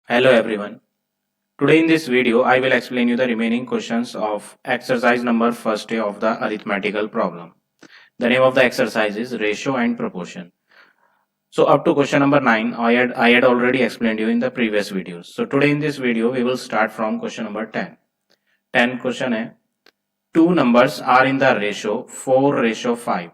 Hello everyone. Today in this video I will explain you the remaining questions of exercise number first day of the arithmetical problem. The name of the exercise is ratio and proportion. So up to question number 9 I had already explained you in the previous videos. So today in this video we will start from question number 10. 10 question है two numbers are in the ratio 4:5.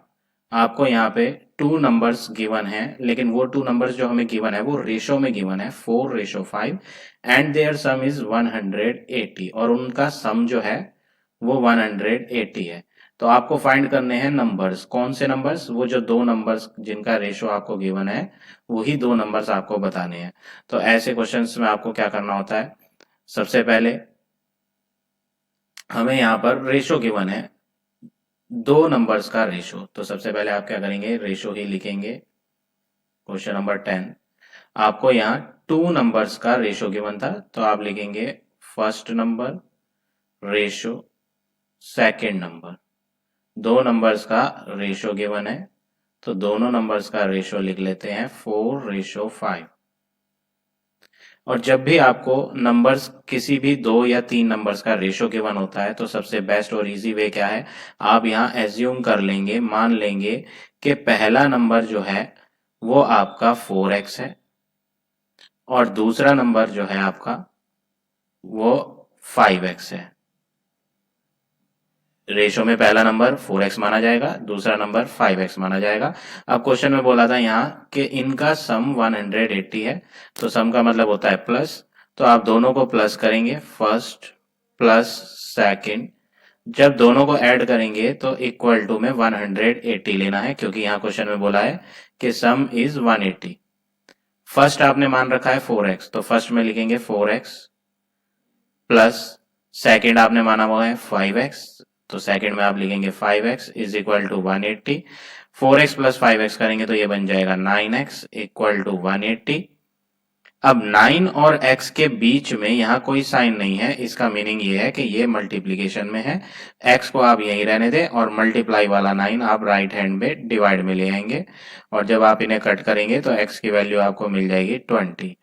आपको यहाँ पे two numbers given है लेकिन वो two numbers जो हमें given है वो रेशो में गिवन है 4:5 एंड देयर सम इज 180 और उनका सम जो है वो 180 है। तो आपको फाइंड करने हैं नंबर्स। कौन से नंबर्स? वो जो दो नंबर्स जिनका रेशो आपको गिवन है वही दो नंबर्स आपको बताने हैं। तो ऐसे क्वेश्चंस में आपको क्या करना होता है, सबसे पहले हमें यहाँ पर रेशो गिवन है दो नंबर्स का रेशो। तो सबसे पहले आप क्या करेंगे, रेशो ही लिखेंगे। क्वेश्चन नंबर 10 आपको यहाँ टू नंबर्स का रेशो गिवन था तो आप लिखेंगे first number ratio second number. दो नंबर्स का रेशो गिवन है तो दोनों नंबर्स का रेशो लिख लेते हैं 4:5। और जब भी आपको नंबर्स किसी भी दो या तीन नंबर्स का रेशो गिवन होता है तो सबसे बेस्ट और इजी वे क्या है, आप यहाँ एज्यूम कर लेंगे, मान लेंगे कि पहला नंबर जो है वो आपका 4x है और दूसरा नंबर जो है आपका वो 5x है। रेशो में पहला नंबर 4x माना जाएगा, दूसरा नंबर 5x माना जाएगा। अब क्वेश्चन में बोला था यहाँ कि इनका सम 180 है तो सम का मतलब होता है प्लस। तो आप दोनों को प्लस करेंगे, फर्स्ट प्लस सेकंड। जब दोनों को ऐड करेंगे तो इक्वल टू में 180 लेना है क्योंकि यहाँ क्वेश्चन में बोला है कि सम इज 180। फर्स्ट आपने मान रखा है 4x तो फर्स्ट में लिखेंगे 4x प्लस सेकेंड आपने माना हुआ है 5x तो सेकंड में आप लिखेंगे 5x is equal to 180। 4x plus 5x करेंगे तो ये बन जाएगा 9x इक्वल टू 180। अब 9 और x के बीच में यहाँ कोई साइन नहीं है, इसका मीनिंग ये है कि ये मल्टीप्लीकेशन में है। x को आप यहीं रहने दें और मल्टीप्लाई वाला 9 आप राइट हैंड में डिवाइड में ले आएंगे और जब आप इन्हें कट करेंगे तो x की वैल्यू आपको मिल जाएगी 20।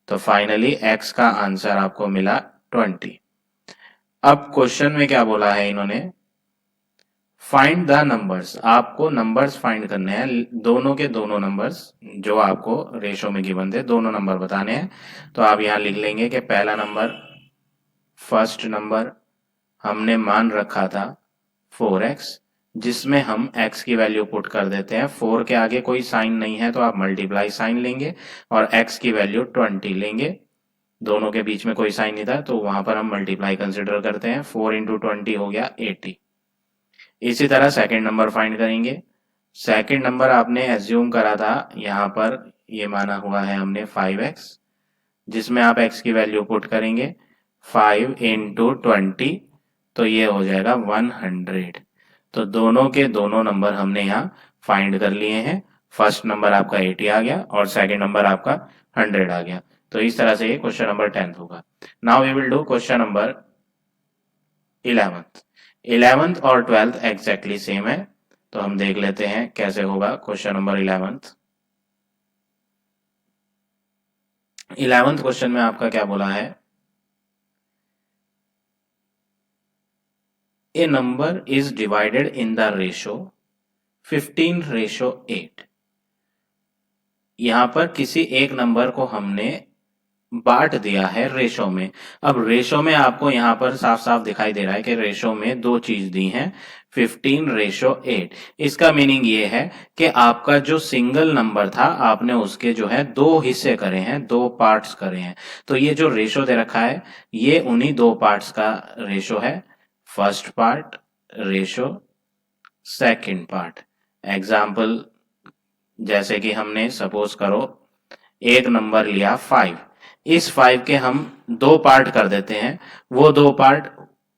तो फाइनली x का आंसर आपको मिला 20। अब क्वेश्चन में क्या बोला है इन्होंने, फाइंड द नंबर्स। आपको नंबर्स फाइंड करने हैं, दोनों के दोनों नंबर्स जो आपको रेशो में गिवन थे दोनों नंबर बताने हैं। तो आप यहां लिख लेंगे कि पहला नंबर, फर्स्ट नंबर हमने मान रखा था 4x जिसमें हम x की वैल्यू पुट कर देते हैं। 4 के आगे कोई साइन नहीं है तो आप मल्टीप्लाई साइन लेंगे और x की वैल्यू 20 लेंगे। दोनों के बीच में कोई साइन नहीं था तो वहां पर हम मल्टीप्लाई कंसिडर करते हैं। 4 इंटू 20 हो गया 80। इसी तरह सेकंड नंबर फाइंड करेंगे। सेकंड नंबर आपने एज्यूम करा था, यहाँ पर ये माना हुआ है हमने 5x जिसमें आप x की वैल्यू पुट करेंगे 5 इंटू 20 तो ये हो जाएगा 100। तो दोनों के दोनों नंबर हमने यहाँ फाइंड कर लिए हैं। फर्स्ट नंबर आपका 80 आ गया और सेकंड नंबर आपका 100 आ गया। तो इस तरह से ये क्वेश्चन नंबर 10 होगा। Now we will do question number 11th। 11th और 12th एग्जैक्टली सेम है तो हम देख लेते हैं कैसे होगा question number 11th। 11th question में आपका क्या बोला है, a number is divided in the ratio 15:8। यहां पर किसी एक नंबर को हमने बांट दिया है रेशो में। अब रेशो में आपको यहां पर साफ साफ दिखाई दे रहा है कि रेशो में दो चीज दी हैं 15:8। इसका मीनिंग ये है कि आपका जो सिंगल नंबर था आपने उसके जो है दो हिस्से करे हैं, दो पार्ट्स करे हैं। तो ये जो रेशो दे रखा है ये उन्हीं दो पार्ट्स का रेशो है। First part ratio, second part. Example जैसे कि हमने सपोज करो एक नंबर लिया 5, इस 5 के हम दो पार्ट कर देते हैं। वो दो पार्ट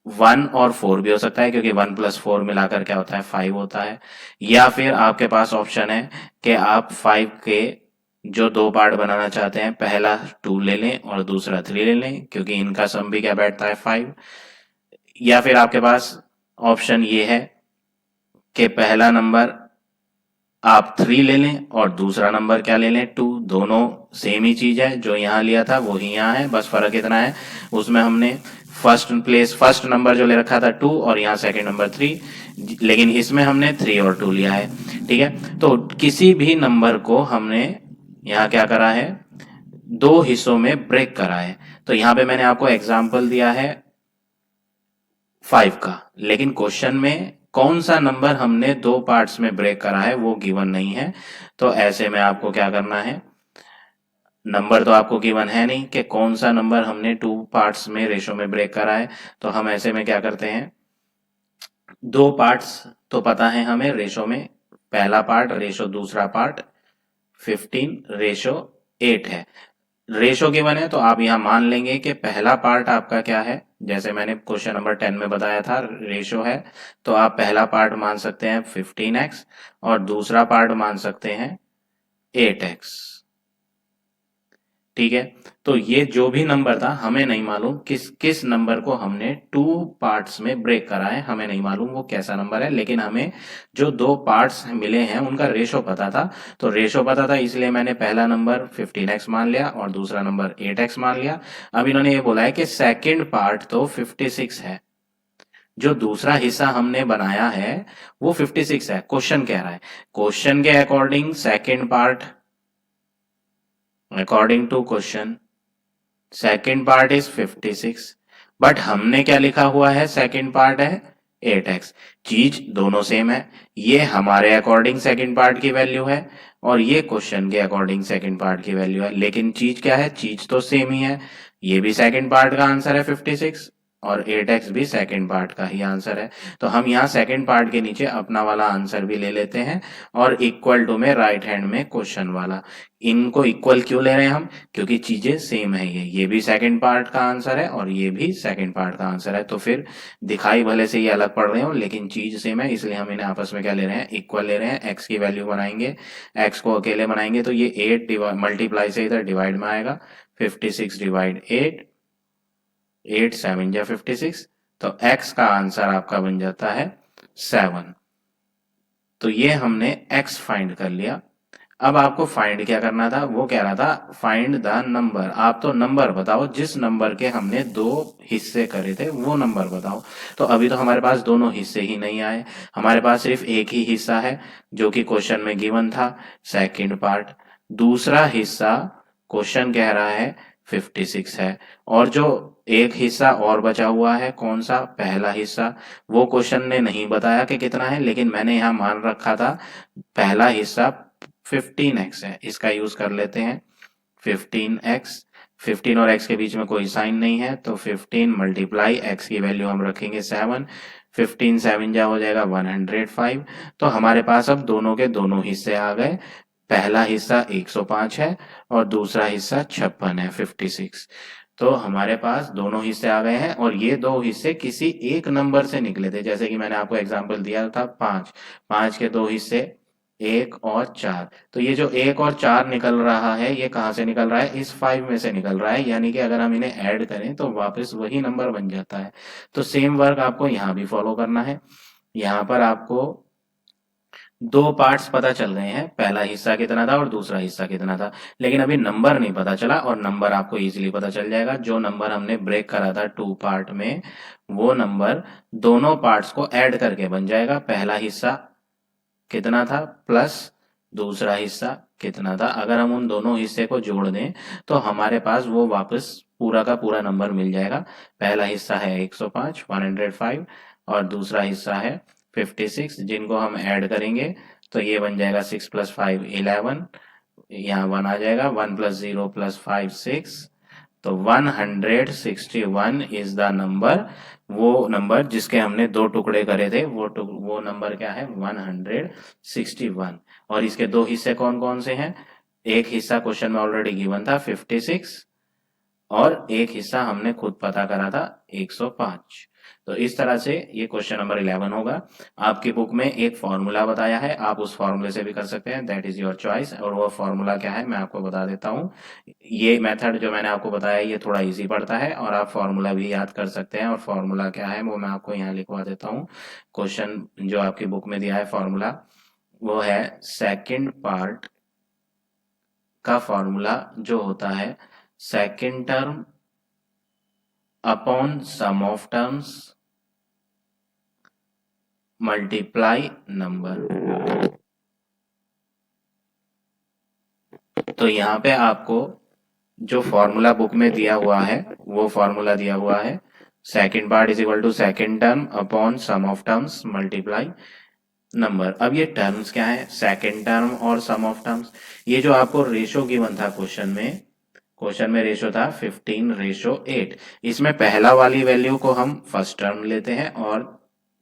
1 और 4 भी हो सकता है क्योंकि 1 प्लस 4 मिलाकर क्या होता है 5 होता है। या फिर आपके पास ऑप्शन है कि आप 5 के जो दो पार्ट बनाना चाहते हैं पहला 2 ले लें और दूसरा 3 ले लें क्योंकि इनका सम भी क्या बैठता है 5। या फिर आपके पास ऑप्शन ये है कि पहला नंबर आप 3 ले लें और दूसरा नंबर क्या ले लें 2, दोनों सेम ही चीज है, जो यहाँ लिया था वो ही यहाँ है, बस फर्क इतना है उसमें हमने फर्स्ट नंबर जो ले रखा था 2 और यहाँ सेकंड नंबर 3, लेकिन इसमें हमने 3 और 2 लिया है। ठीक है, तो किसी भी नंबर को हमने यहाँ क्या करा है, दो हिस्सों में ब्रेक करा है। तो यहाँ पे मैंने आपको एग्जाम्पल दिया है 5 का, लेकिन क्वेश्चन में कौन सा नंबर हमने दो पार्ट्स में ब्रेक करा है वो गिवन नहीं है। तो ऐसे में आपको क्या करना है, नंबर तो आपको गिवन है नहीं कि कौन सा नंबर हमने 2 पार्ट्स में रेशो में ब्रेक करा है। तो हम ऐसे में क्या करते हैं, दो पार्ट्स तो पता है हमें रेशो में, पहला पार्ट रेशो दूसरा पार्ट 15:8 है। रेशो गिवन है तो आप यहां मान लेंगे कि पहला पार्ट आपका क्या है, जैसे मैंने क्वेश्चन नंबर 10 में बताया था रेशो है, तो आप पहला पार्ट मान सकते हैं 15x और दूसरा पार्ट मान सकते हैं 8x। ठीक है, तो ये जो भी नंबर था हमें नहीं मालूम किस किस नंबर को हमने 2 पार्ट्स में ब्रेक करा है, हमें नहीं मालूम वो कैसा नंबर है, लेकिन हमें जो दो पार्ट्स मिले हैं उनका रेशो पता था। तो रेशो पता था इसलिए मैंने पहला नंबर 15x मान लिया और दूसरा नंबर 8x मान लिया। अब इन्होंने ये बोला है कि सेकेंड पार्ट तो 56 है, जो दूसरा हिस्सा हमने बनाया है वो 56 है। क्वेश्चन कह रहा है, क्वेश्चन के according second part, according to question second part is 56, but हमने क्या लिखा हुआ है, सेकेंड पार्ट है 8x। चीज दोनों सेम है, ये हमारे अकॉर्डिंग सेकेंड पार्ट की वैल्यू है और ये क्वेश्चन के अकॉर्डिंग सेकेंड पार्ट की वैल्यू है, लेकिन चीज क्या है, चीज तो सेम ही है। ये भी सेकेंड पार्ट का आंसर है 56 और 8x भी सेकेंड पार्ट का ही आंसर है। तो हम यहाँ सेकेंड पार्ट के नीचे अपना वाला आंसर भी ले लेते हैं और इक्वल टू में राइट हैंड में क्वेश्चन वाला। इनको इक्वल क्यों ले रहे हैं हम, क्योंकि चीजें सेम है, ये भी सेकंड पार्ट का आंसर है और ये भी सेकंड पार्ट का आंसर है। तो फिर दिखाई भले से ये अलग पड़ रहे हो लेकिन चीज सेम है, इसलिए हम इन्हें आपस में क्या ले रहे हैं, इक्वल ले रहे हैं। एक्स की वैल्यू बनाएंगे, एक्स को अकेले बनाएंगे तो ये 8 मल्टीप्लाई से इधर डिवाइड में आएगा, 56 डिवाइड 8, 8 7 जा 56, तो एक्स का आंसर आपका बन जाता है 7। तो ये हमने एक्स फाइंड कर लिया। अब आपको फाइंड क्या करना था, वो कह रहा था फाइंड द नंबर। आप तो नंबर बताओ, जिस नंबर के हमने दो हिस्से करे थे वो नंबर बताओ। तो अभी तो हमारे पास दोनों हिस्से ही नहीं आए, हमारे पास सिर्फ एक ही हिस्सा है जो कि क्वेश्चन में गिवन था, सेकंड पार्ट। दूसरा हिस्सा क्वेश्चन कह रहा है 56 है, और जो एक हिस्सा और बचा हुआ है कौन सा, पहला हिस्सा, वो क्वेश्चन ने नहीं बताया कि कितना है, लेकिन मैंने यहाँ मान रखा था पहला हिस्सा 15x है, इसका यूज कर लेते हैं 15x। 15 और x के बीच में कोई साइन नहीं है तो 15 मल्टीप्लाई x की वैल्यू हम रखेंगे 7, 15 7 जा हो जाएगा 105। तो हमारे पास अब दोनों के दोनों हिस्से आ गए, पहला हिस्सा 105 है और दूसरा हिस्सा 56 है 56। तो हमारे पास दोनों हिस्से आ गए हैं और ये दो हिस्से किसी एक नंबर से निकले थे, जैसे कि मैंने आपको एग्जांपल दिया था 5, 5 के दो हिस्से 1 और 4। तो ये जो 1 और 4 निकल रहा है ये कहाँ से निकल रहा है, इस 5 में से निकल रहा है, यानी कि अगर हम इन्हें ऐड करें तो वापस वही नंबर बन जाता है। तो सेम वर्क आपको यहाँ भी फॉलो करना है। यहाँ पर आपको दो पार्ट्स पता चल गए हैं, पहला हिस्सा कितना था और दूसरा हिस्सा कितना था, लेकिन अभी नंबर नहीं पता चला, और नंबर आपको इजीली पता चल जाएगा। जो नंबर हमने ब्रेक करा था 2 पार्ट में, वो नंबर दोनों पार्ट्स को ऐड करके बन जाएगा। पहला हिस्सा कितना था प्लस दूसरा हिस्सा कितना था, अगर हम उन दोनों हिस्से को जोड़ दें तो हमारे पास वो वापस पूरा का पूरा नंबर मिल जाएगा। पहला हिस्सा है 105 105 और दूसरा हिस्सा है 56, जिनको हम ऐड करेंगे तो ये बन जाएगा 6 + 5 11, यहाँ 1 आ जाएगा, 1 + 0 + 5 6, तो 161 इज द नंबर। वो नंबर जिसके हमने दो टुकड़े करे थे वो नंबर क्या है, 161। और इसके दो हिस्से कौन कौन से हैं, एक हिस्सा क्वेश्चन में ऑलरेडी गिवन था 56 और एक हिस्सा हमने खुद पता करा था 105। तो इस तरह से ये क्वेश्चन नंबर 11 होगा। आपकी बुक में एक फॉर्मूला बताया है, आप उस फॉर्मूले से भी कर सकते हैं, दैट इज योर चॉइस। और वो फॉर्मूला क्या है मैं आपको बता देता हूँ। ये मेथड जो मैंने आपको बताया ये थोड़ा इजी पड़ता है और आप फॉर्मूला भी याद कर सकते हैं। और फॉर्मूला क्या है वो मैं आपको यहाँ लिखवा देता हूँ। क्वेश्चन जो आपकी बुक में दिया है फॉर्मूला, वो है सेकंड पार्ट का फॉर्मूला जो होता है second term upon sum of terms multiply number. तो यहाँ पे आपको जो फॉर्मूला बुक में दिया हुआ है वो फॉर्मूला दिया हुआ है second part is equal to second term upon sum of terms multiply number. अब ये टर्म्स क्या है, सेकंड टर्म और सम ऑफ टर्म्स। ये जो आपको रेशो गिवन था क्वेश्चन में रेशो था 15:8। इसमें पहला वाली वैल्यू को हम फर्स्ट टर्म लेते हैं और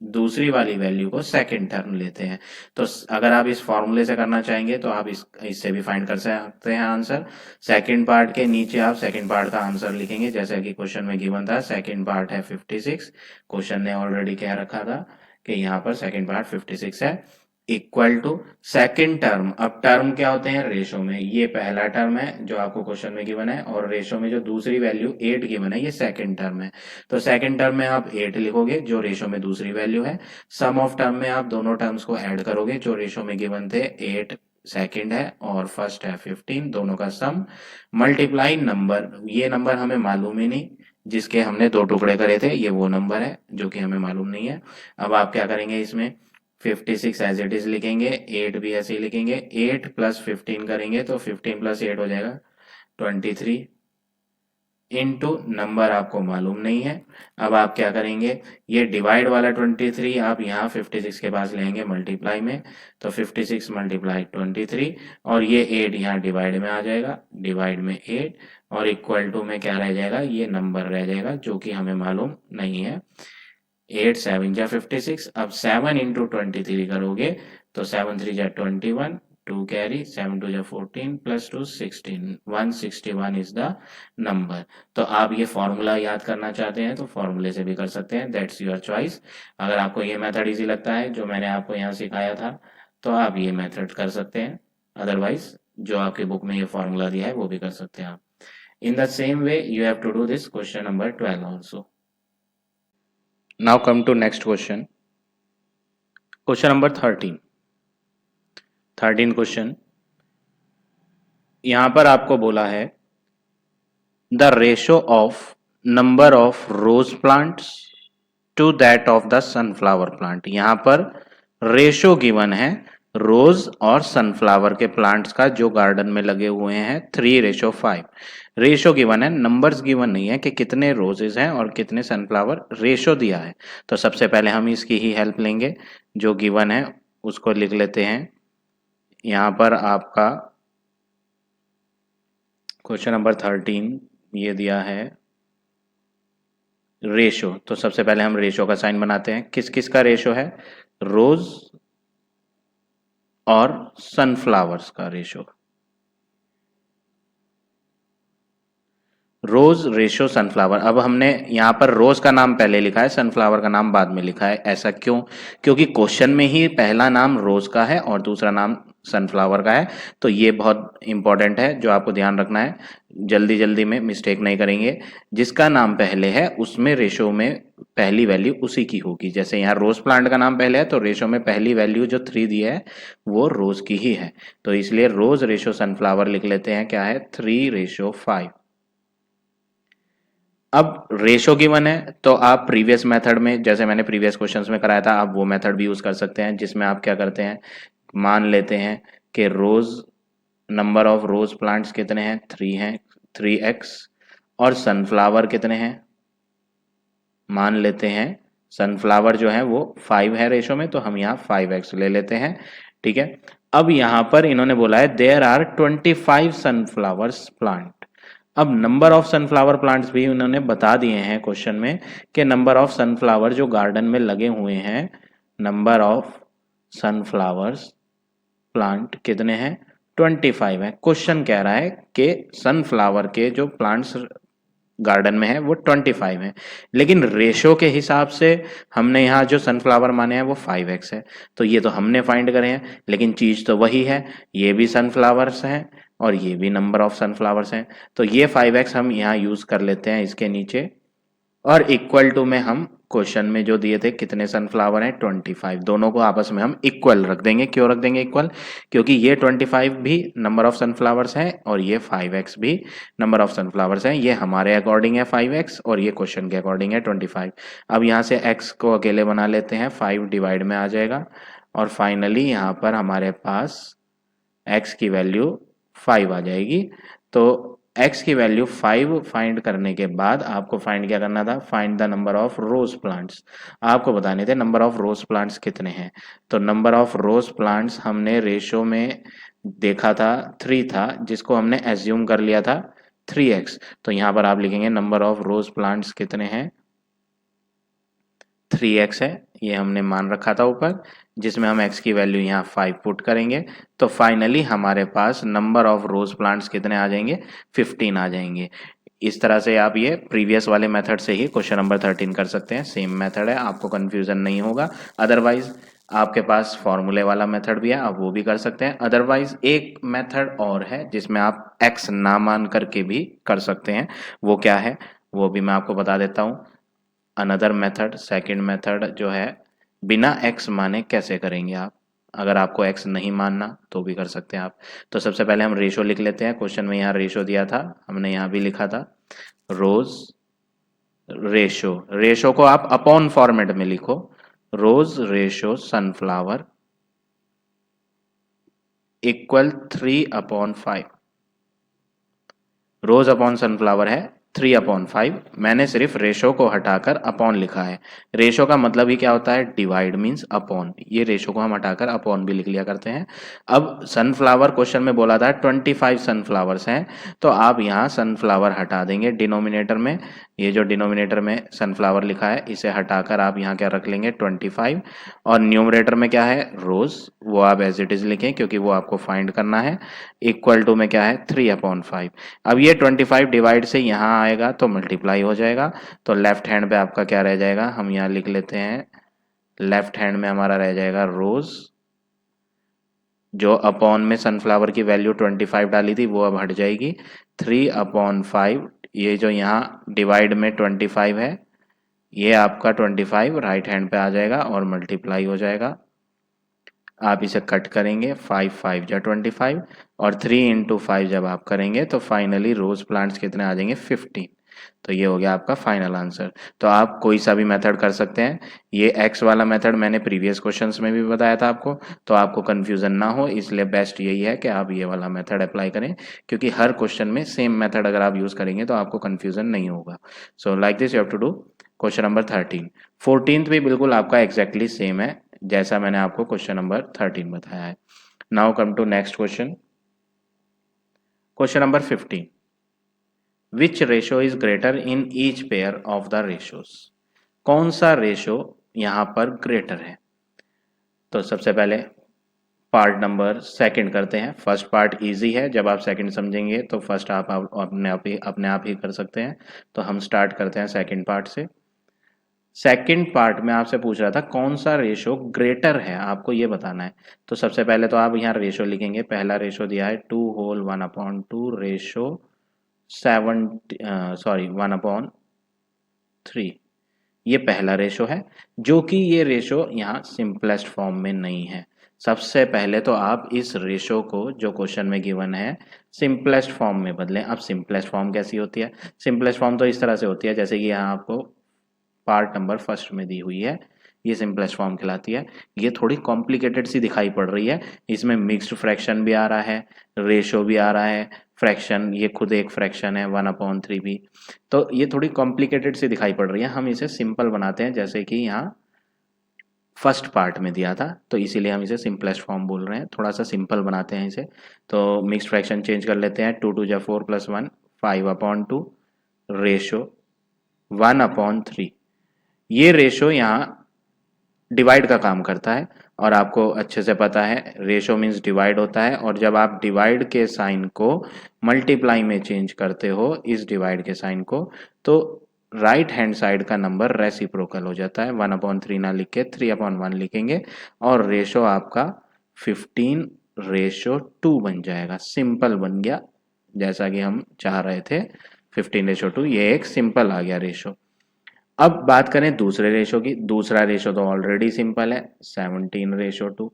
दूसरी वाली वैल्यू को सेकंड टर्म लेते हैं। तो अगर आप इस फॉर्मूले से करना चाहेंगे तो आप इससे भी फाइंड कर सकते हैं आंसर। सेकंड पार्ट के नीचे आप सेकंड पार्ट का आंसर लिखेंगे, जैसा कि क्वेश्चन में गिवन था। सेकंड पार्ट है 56, क्वेश्चन ने ऑलरेडी कह रखा था कि यहाँ पर सेकंड पार्ट 56 है, इक्वल टू सेकंड टर्म। अब टर्म क्या होते हैं रेशो में, ये पहला टर्म है जो आपको क्वेश्चन में गिवन है, और रेशो में जो दूसरी वैल्यू 8 गिवन है ये सेकंड टर्म है। तो सेकंड टर्म में आप 8 लिखोगे जो रेशो में दूसरी वैल्यू है। सम ऑफ टर्म में आप दोनों टर्म्स को ऐड करोगे, जो रेशो में गिवन थे 8 सेकंड है और फर्स्ट है 15, दोनों का सम मल्टीप्लाई नंबर। ये नंबर हमें मालूम ही नहीं, जिसके हमने 2 टुकड़े करे थे, ये वो नंबर है जो कि हमें मालूम नहीं है। अब आप क्या करेंगे, इसमें 56 एज इट इज लिखेंगे, 8 भी ऐसे ही लिखेंगे, 8 प्लस 15 करेंगे तो 15 प्लस 8 हो जाएगा 23, इनटू नंबर आपको मालूम नहीं है। अब आप क्या करेंगे, ये डिवाइड वाला 23 आप यहाँ 56 के पास लेंगे मल्टीप्लाई में, तो 56 मल्टीप्लाई 23, और ये 8 यहाँ डिवाइड में आ जाएगा, डिवाइड में 8, और इक्वल टू में क्या रह जाएगा, ये नंबर रह जाएगा जो कि हमें मालूम नहीं है। 8 7 जा 56। अब 7 इंटू 23 करोगे तो 7 3 जा 21, 2 कैरी, 7 2 जा 14 प्लस 2 16, 161 इज द नंबर। तो आप ये फॉर्मूला याद करना चाहते हैं तो फॉर्मूले से भी कर सकते हैं, दैट्स योर चॉइस। अगर आपको ये मेथड इजी लगता है जो मैंने आपको यहाँ सिखाया था तो आप ये मेथड कर सकते हैं, अदरवाइज जो आपकी बुक में ये फॉर्मूला दिया है वो भी कर सकते हैं आप। In the same way you have to do this question number 12 also. Now come to next question. Question number 13. 13 question, यहां पर आपको बोला है the ratio of number of rose plants to that of the sunflower plant. यहां पर ratio given है रोज और sunflower के प्लांट्स का जो गार्डन में लगे हुए हैं 3:5। रेशो गिवन है, नंबर्स गिवन नहीं है कि कितने रोजेस हैं और कितने सनफ्लावर, रेशो दिया है। तो सबसे पहले हम इसकी ही हेल्प लेंगे, जो गिवन है उसको लिख लेते हैं। यहाँ पर आपका क्वेश्चन नंबर 13 ये दिया है रेशो, तो सबसे पहले हम रेशो का साइन बनाते हैं। किस किस का रेशो है, रोज और सनफ्लावर्स का रेशो। रोज रेशो सनफ्लावर। अब हमने यहाँ पर रोज का नाम पहले लिखा है, सनफ्लावर का नाम बाद में लिखा है। ऐसा क्यों, क्योंकि क्वेश्चन में ही पहला नाम रोज का है और दूसरा नाम सनफ्लावर का है। तो ये बहुत इंपॉर्टेंट है जो आपको ध्यान रखना है, जल्दी जल्दी में मिस्टेक नहीं करेंगे। जिसका नाम पहले है उसमें रेशो में पहली वैल्यू उसी की होगी। जैसे यहाँ रोज प्लांट का नाम पहले है तो रेशो में पहली वैल्यू जो 3 दी है वो रोज की ही है। तो इसलिए रोज रेशो सनफ्लावर लिख लेते हैं, क्या है 3:5। अब रेशो गिवन है तो आप प्रीवियस मेथड में, जैसे मैंने प्रीवियस क्वेश्चंस में कराया था, आप वो मेथड भी यूज कर सकते हैं, जिसमें आप क्या करते हैं, मान लेते हैं कि रोज नंबर ऑफ रोज प्लांट्स कितने हैं, 3 हैं, 3x, और सनफ्लावर कितने हैं, मान लेते हैं सनफ्लावर जो है वो 5 है रेशो में, तो हम यहाँ 5x ले लेते हैं। ठीक है, अब यहाँ पर इन्होंने बोला है देयर आर 25 सनफ्लावर्स प्लांट। अब नंबर ऑफ सनफ्लावर प्लांट्स भी उन्होंने बता दिए हैं क्वेश्चन में कि नंबर ऑफ सनफ्लावर जो गार्डन में लगे हुए हैं, नंबर ऑफ सनफ्लावर्स प्लांट कितने हैं, 25 है। क्वेश्चन कह रहा है कि सनफ्लावर के जो प्लांट्स गार्डन में है वो 25 है, लेकिन रेशो के हिसाब से हमने यहाँ जो सनफ्लावर माने हैं वो 5x है। तो ये तो हमने फाइंड करे हैं, लेकिन चीज तो वही है, ये भी सनफ्लावर्स हैं और ये भी नंबर ऑफ सनफ्लावर्स हैं। तो ये 5x हम यहाँ यूज कर लेते हैं इसके नीचे, और इक्वल टू में हम क्वेश्चन में जो दिए थे कितने सनफ्लावर हैं 25, दोनों को आपस में हम इक्वल रख देंगे। क्यों रख देंगे इक्वल? क्योंकि ये 25 भी नंबर ऑफ सनफ्लावर्स हैं और ये 5x भी नंबर ऑफ सनफ्लावर्स हैं। ये हमारे अकॉर्डिंग है 5x और ये क्वेश्चन के अकॉर्डिंग है 25। अब यहाँ से x को अकेले बना लेते हैं, 5 डिवाइड में आ जाएगा और फाइनली यहाँ पर हमारे पास x की वैल्यू 5 आ जाएगी। तो x की वैल्यू 5 फाइंड करने के बाद आपको फाइंड क्या करना था? Find the number of rose plants. आपको बताने थे नंबर ऑफ रोज प्लांट्स कितने हैं। तो नंबर ऑफ रोज प्लांट्स हमने रेशो में देखा था 3 था, जिसको हमने एज्यूम कर लिया था 3x। तो यहाँ पर आप लिखेंगे नंबर ऑफ रोज प्लांट्स कितने हैं? 3x है, ये हमने मान रखा था ऊपर, जिसमें हम x की वैल्यू यहाँ 5 पुट करेंगे। तो फाइनली हमारे पास नंबर ऑफ रोज प्लांट्स कितने आ जाएंगे? 15 आ जाएंगे। इस तरह से आप ये प्रीवियस वाले मेथड से ही क्वेश्चन नंबर 13 कर सकते हैं। सेम मेथड है, आपको कंफ्यूजन नहीं होगा। अदरवाइज आपके पास फॉर्मूले वाला मेथड भी है, आप वो भी कर सकते हैं। अदरवाइज एक मेथड और है जिसमें आप x ना मान करके भी कर सकते हैं। वो क्या है वो भी मैं आपको बता देता हूँ। अनदर मेथड, सेकंड मेथड जो है, बिना x माने कैसे करेंगे आप? अगर आपको x नहीं मानना तो भी कर सकते हैं आप। तो सबसे पहले हम रेशो लिख लेते हैं। क्वेश्चन में यहाँ रेशो दिया था, हमने यहाँ भी लिखा था रोज रेशो। रेशो को आप अपॉन फॉर्मेट में लिखो, रोज रेशो सनफ्लावर इक्वल 3/5। रोज अपॉन सनफ्लावर है 3/5। मैंने सिर्फ रेशो को हटाकर अपॉन लिखा है। रेशो का मतलब ही क्या होता है? Divide means upon. ये रेशो को हम हटाकर अपॉन भी लिख लिया करते हैं। अब सनफ्लावर क्वेश्चन में बोला था 25 सनफ्लावर्स हैं, तो आप यहाँ सनफ्लावर हटा देंगे डिनोमिनेटर में। ये जो डिनोमिनेटर में सनफ्लावर लिखा है इसे हटाकर आप यहाँ क्या रख लेंगे? 25। और न्यूमरेटर में क्या है? रोज, वो आप एज इट इज लिखें क्योंकि वो आपको फाइंड करना है। इक्वल टू में क्या है? 3/5। अब ये 25 डिवाइड से यहाँ आएगा तो मल्टीप्लाई हो जाएगा। तो लेफ्ट हैंड पे आपका क्या रह जाएगा? हम यहाँ लिख लेते हैं, लेफ्ट हैंड में हमारा रह जाएगा रोज। जो अपॉन में सनफ्लावर की वैल्यू 25 डाली थी वो अब हट जाएगी। 3/5, ये जो यहाँ डिवाइड में 25 है, ये आपका 25 राइट हैंड पे आ जाएगा और मल्टीप्लाई हो जाएगा। आप इसे कट करेंगे, 5 5 जा 25 और 3 इंटू 5 जब आप करेंगे तो फाइनली रोज प्लांट्स कितने आ जाएंगे? 15। तो ये हो गया आपका फाइनल आंसर। तो आप कोई सा भी मेथड कर सकते हैं। ये x वाला मेथड मैंने प्रीवियस क्वेश्चंस में भी बताया था आपको, तो आपको कंफ्यूजन ना हो इसलिए बेस्ट यही है कि आप ये वाला मेथड अप्लाई करें, क्योंकि हर क्वेश्चन में सेम मेथड अगर आप यूज करेंगे तो आपको कंफ्यूजन नहीं होगा। So like this you have to do question number 13। 14th भी बिल्कुल आपका एग्जैक्टली सेम है जैसा मैंने आपको क्वेश्चन नंबर 13 बताया है। Now come to next question, question number 15। Which ratio is greater in each pair of the ratios? कौन सा रेशो यहाँ पर ग्रेटर है? तो सबसे पहले पार्ट नंबर सेकंड करते हैं। फर्स्ट पार्ट इजी है, जब आप सेकंड समझेंगे तो फर्स्ट आप अपने आप ही कर सकते हैं। तो हम स्टार्ट करते हैं सेकंड पार्ट से। सेकंड पार्ट में आपसे पूछ रहा था कौन सा रेशो ग्रेटर है, आपको ये बताना है। तो सबसे पहले तो आप यहाँ रेशो लिखेंगे। पहला रेशो दिया है 2/1/2 रेशो 1/3। ये पहला रेशो है, जो कि ये रेशो यहाँ सिंपलेस्ट फॉर्म में नहीं है। सबसे पहले तो आप इस रेशो को जो क्वेश्चन में गिवन है सिंपलेस्ट फॉर्म में बदलें। अब सिंपलेस्ट फॉर्म कैसी होती है? सिंपलेस्ट फॉर्म तो इस तरह से होती है जैसे कि यहाँ आपको पार्ट नंबर फर्स्ट में दी हुई है, ये सिंपलेस्ट फॉर्म कहलाती है। ये थोड़ी कॉम्प्लिकेटेड सी दिखाई पड़ रही है, इसमें मिक्स्ड फ्रैक्शन भी आ रहा है, रेशो भी आ रहा है, फ्रैक्शन ये खुद एक फ्रैक्शन है 1/3 भी। तो ये थोड़ी कॉम्प्लिकेटेड सी दिखाई पड़ रही है, हम इसे सिंपल बनाते हैं जैसे कि यहाँ फर्स्ट पार्ट में दिया था, तो इसीलिए हम इसे सिंपलेस्ट फॉर्म बोल रहे हैं। थोड़ा सा सिंपल बनाते हैं इसे। तो मिक्स्ड फ्रैक्शन चेंज कर लेते हैं, 2 2 जा 4 + 1 5/2 रेशो 1/3। ये रेशो यहाँ डिवाइड का काम करता है और आपको अच्छे से पता है रेशो मीन्स डिवाइड होता है, और जब आप डिवाइड के साइन को मल्टीप्लाई में चेंज करते हो, इस डिवाइड के साइन को, तो राइट हैंड साइड का नंबर रेसिप्रोकल हो जाता है। 1/3 ना लिख के 3/1 लिखेंगे और रेशो आपका 15:2 बन जाएगा। सिंपल बन गया जैसा कि हम चाह रहे थे, 15:2। ये एक सिंपल आ गया रेशो। अब बात करें दूसरे रेशो की, दूसरा रेशो तो ऑलरेडी सिंपल है 17:2।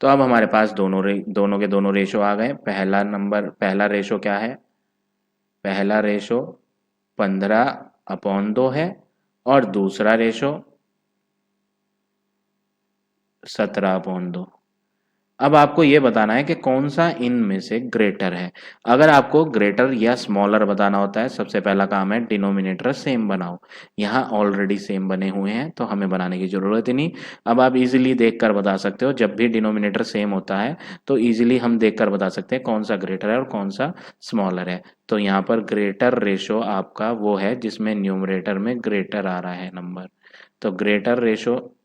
तो अब हमारे पास दोनों के दोनों रेशो आ गए। पहला रेशो क्या है, पहला रेशो 15/2 है और दूसरा रेशो 17/2। अब आपको ये बताना है कि कौन सा इनमें से ग्रेटर है। अगर आपको ग्रेटर या स्मॉलर बताना होता है, सबसे पहला काम है डिनोमिनेटर सेम बनाओ। यहाँ ऑलरेडी सेम बने हुए हैं तो हमें बनाने की जरूरत ही नहीं। अब आप इजीली देखकर बता सकते हो, जब भी डिनोमिनेटर सेम होता है तो इजीली हम देखकर बता सकते हैं कौन सा ग्रेटर है और कौन सा स्मॉलर है। तो यहाँ पर ग्रेटर रेशो आपका वो है जिसमें न्यूमरेटर में ग्रेटर आ रहा है नंबर। तो ग्रेटर रेशो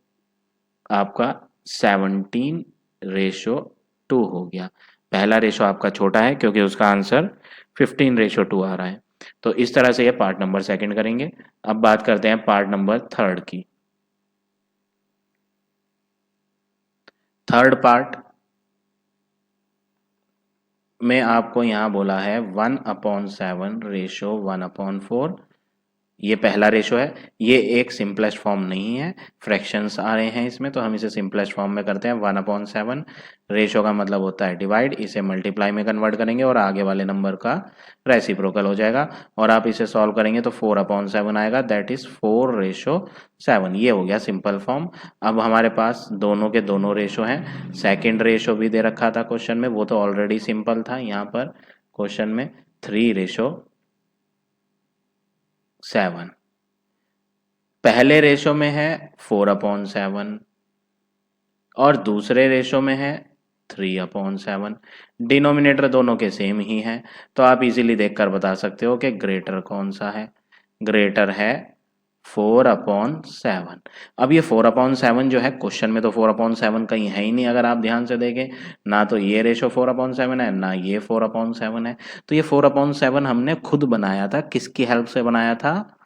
आपका 17:2 हो गया। पहला रेशो आपका छोटा है क्योंकि उसका आंसर 15:2 आ रहा है। तो इस तरह से ये पार्ट नंबर सेकंड करेंगे। अब बात करते हैं पार्ट नंबर थर्ड की। थर्ड पार्ट में आपको यहां बोला है 1/7 रेशो 1/4। ये पहला रेशो है, ये एक सिंपलेस्ट फॉर्म नहीं है, फ्रैक्शंस आ रहे हैं इसमें, तो हम इसे सिंपलेस्ट फॉर्म में करते हैं 1/7। रेशो का मतलब होता है डिवाइड, इसे मल्टीप्लाई में कन्वर्ट करेंगे और आगे वाले नंबर का रेसिप्रोकल हो जाएगा। और आप इसे सॉल्व करेंगे तो 4/7 आएगा, दैट इज 4:7। ये हो गया सिंपल फॉर्म। अब हमारे पास दोनों के दोनों रेशो हैं। सेकेंड रेशो भी दे रखा था क्वेश्चन में, वो तो ऑलरेडी सिंपल था। यहाँ पर क्वेश्चन में 3:7। पहले रेशो में है 4/7 और दूसरे रेशो में है 3/7। डिनोमिनेटर दोनों के सेम ही है, तो आप इजीली देखकर बता सकते हो कि ग्रेटर कौन सा है। ग्रेटर है 4/7। अब ये 4/7 जो है, क्वेश्चन में तो 4/7 कहीं है ही नहीं, अगर आप ध्यान से देखें, ना तो ये रेशो 4/7 है ना ये 4/7 है। तो ये 4/7 हमने खुद बनाया था, किसकी हेल्प से बनाया था,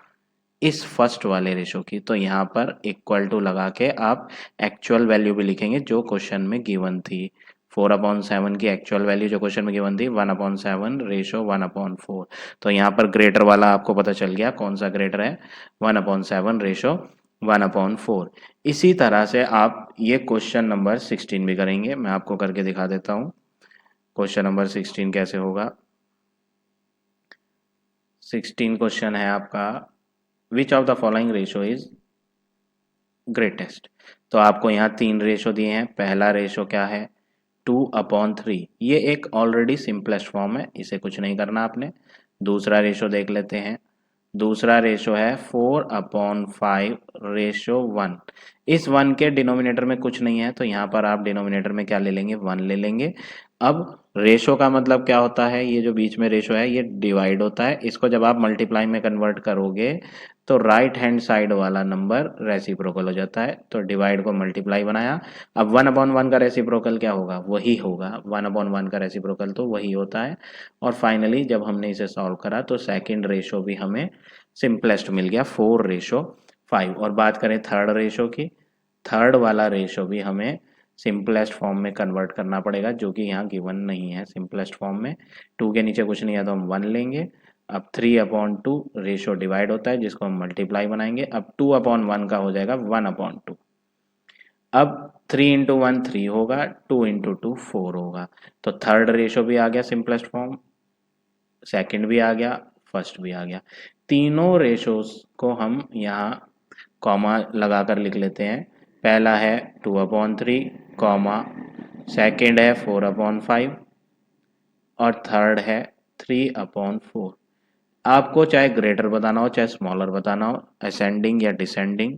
इस फर्स्ट वाले रेशो की। तो यहाँ पर इक्वल टू लगा के आप एक्चुअल वैल्यू भी लिखेंगे जो क्वेश्चन में गिवन थी। 4/7 की एक्चुअल वैल्यू जो क्वेश्चन में गिवन थी 1/7 रेशो 1/4। तो यहाँ पर ग्रेटर वाला आपको पता चल गया कौन सा ग्रेटर है, 1/7 रेशो 1/4। इसी तरह से आप ये क्वेश्चन नंबर 16 भी करेंगे, मैं आपको करके दिखा देता हूँ। क्वेश्चन नंबर 16 कैसे होगा। 16 क्वेश्चन है आपका, which of the following ratio is greatest. तो आपको यहाँ 3 रेशो दिए हैं। पहला रेशो क्या है, 2/3। ये एक ऑलरेडी सिंपलेस्ट फॉर्म है, इसे कुछ नहीं करना आपने। दूसरा रेशो देख लेते हैं। दूसरा रेशो है 4/5 रेशो 1। इस 1 के डिनोमिनेटर में कुछ नहीं है, तो यहाँ पर आप डिनोमिनेटर में क्या ले लेंगे, 1 ले लेंगे। अब रेशो का मतलब क्या होता है, ये जो बीच में रेशो है ये डिवाइड होता है। इसको जब आप मल्टीप्लाई में कन्वर्ट करोगे तो राइट हैंड साइड वाला नंबर रेसिप्रोकल हो जाता है। तो डिवाइड को मल्टीप्लाई बनाया। अब 1/1 का रेसिप्रोकल क्या होगा, वही होगा। 1/1 का रेसिप्रोकल तो वही होता है। और फाइनली जब हमने इसे सॉल्व करा तो सेकंड रेशो भी हमें सिंपलेस्ट मिल गया 4:5। और बात करें थर्ड रेशो की, थर्ड वाला रेशो भी हमें सिंपलेस्ट फॉर्म में कन्वर्ट करना पड़ेगा, जो कि यहाँ गिवन नहीं है सिंपलेस्ट फॉर्म में। 2 के नीचे कुछ नहीं है तो हम 1 लेंगे। अब 3/2 रेशो डिवाइड होता है, जिसको हम मल्टीप्लाई बनाएंगे। अब 2/1 का हो जाएगा 1/2। अब 3 इंटू 1 3 होगा, 2 इंटू 2 4 होगा। तो थर्ड रेशो भी आ गया सिंपलेस्ट फॉर्म, सेकंड भी आ गया, फर्स्ट भी आ गया। तीनों रेशोस को हम यहाँ कॉमा लगा कर लिख लेते हैं। पहला है 2/3 कॉमा, सेकंड है 4/5 और थर्ड है 3/4। आपको चाहे ग्रेटर बताना हो चाहे स्मॉलर बताना हो, असेंडिंग या डिसेंडिंग,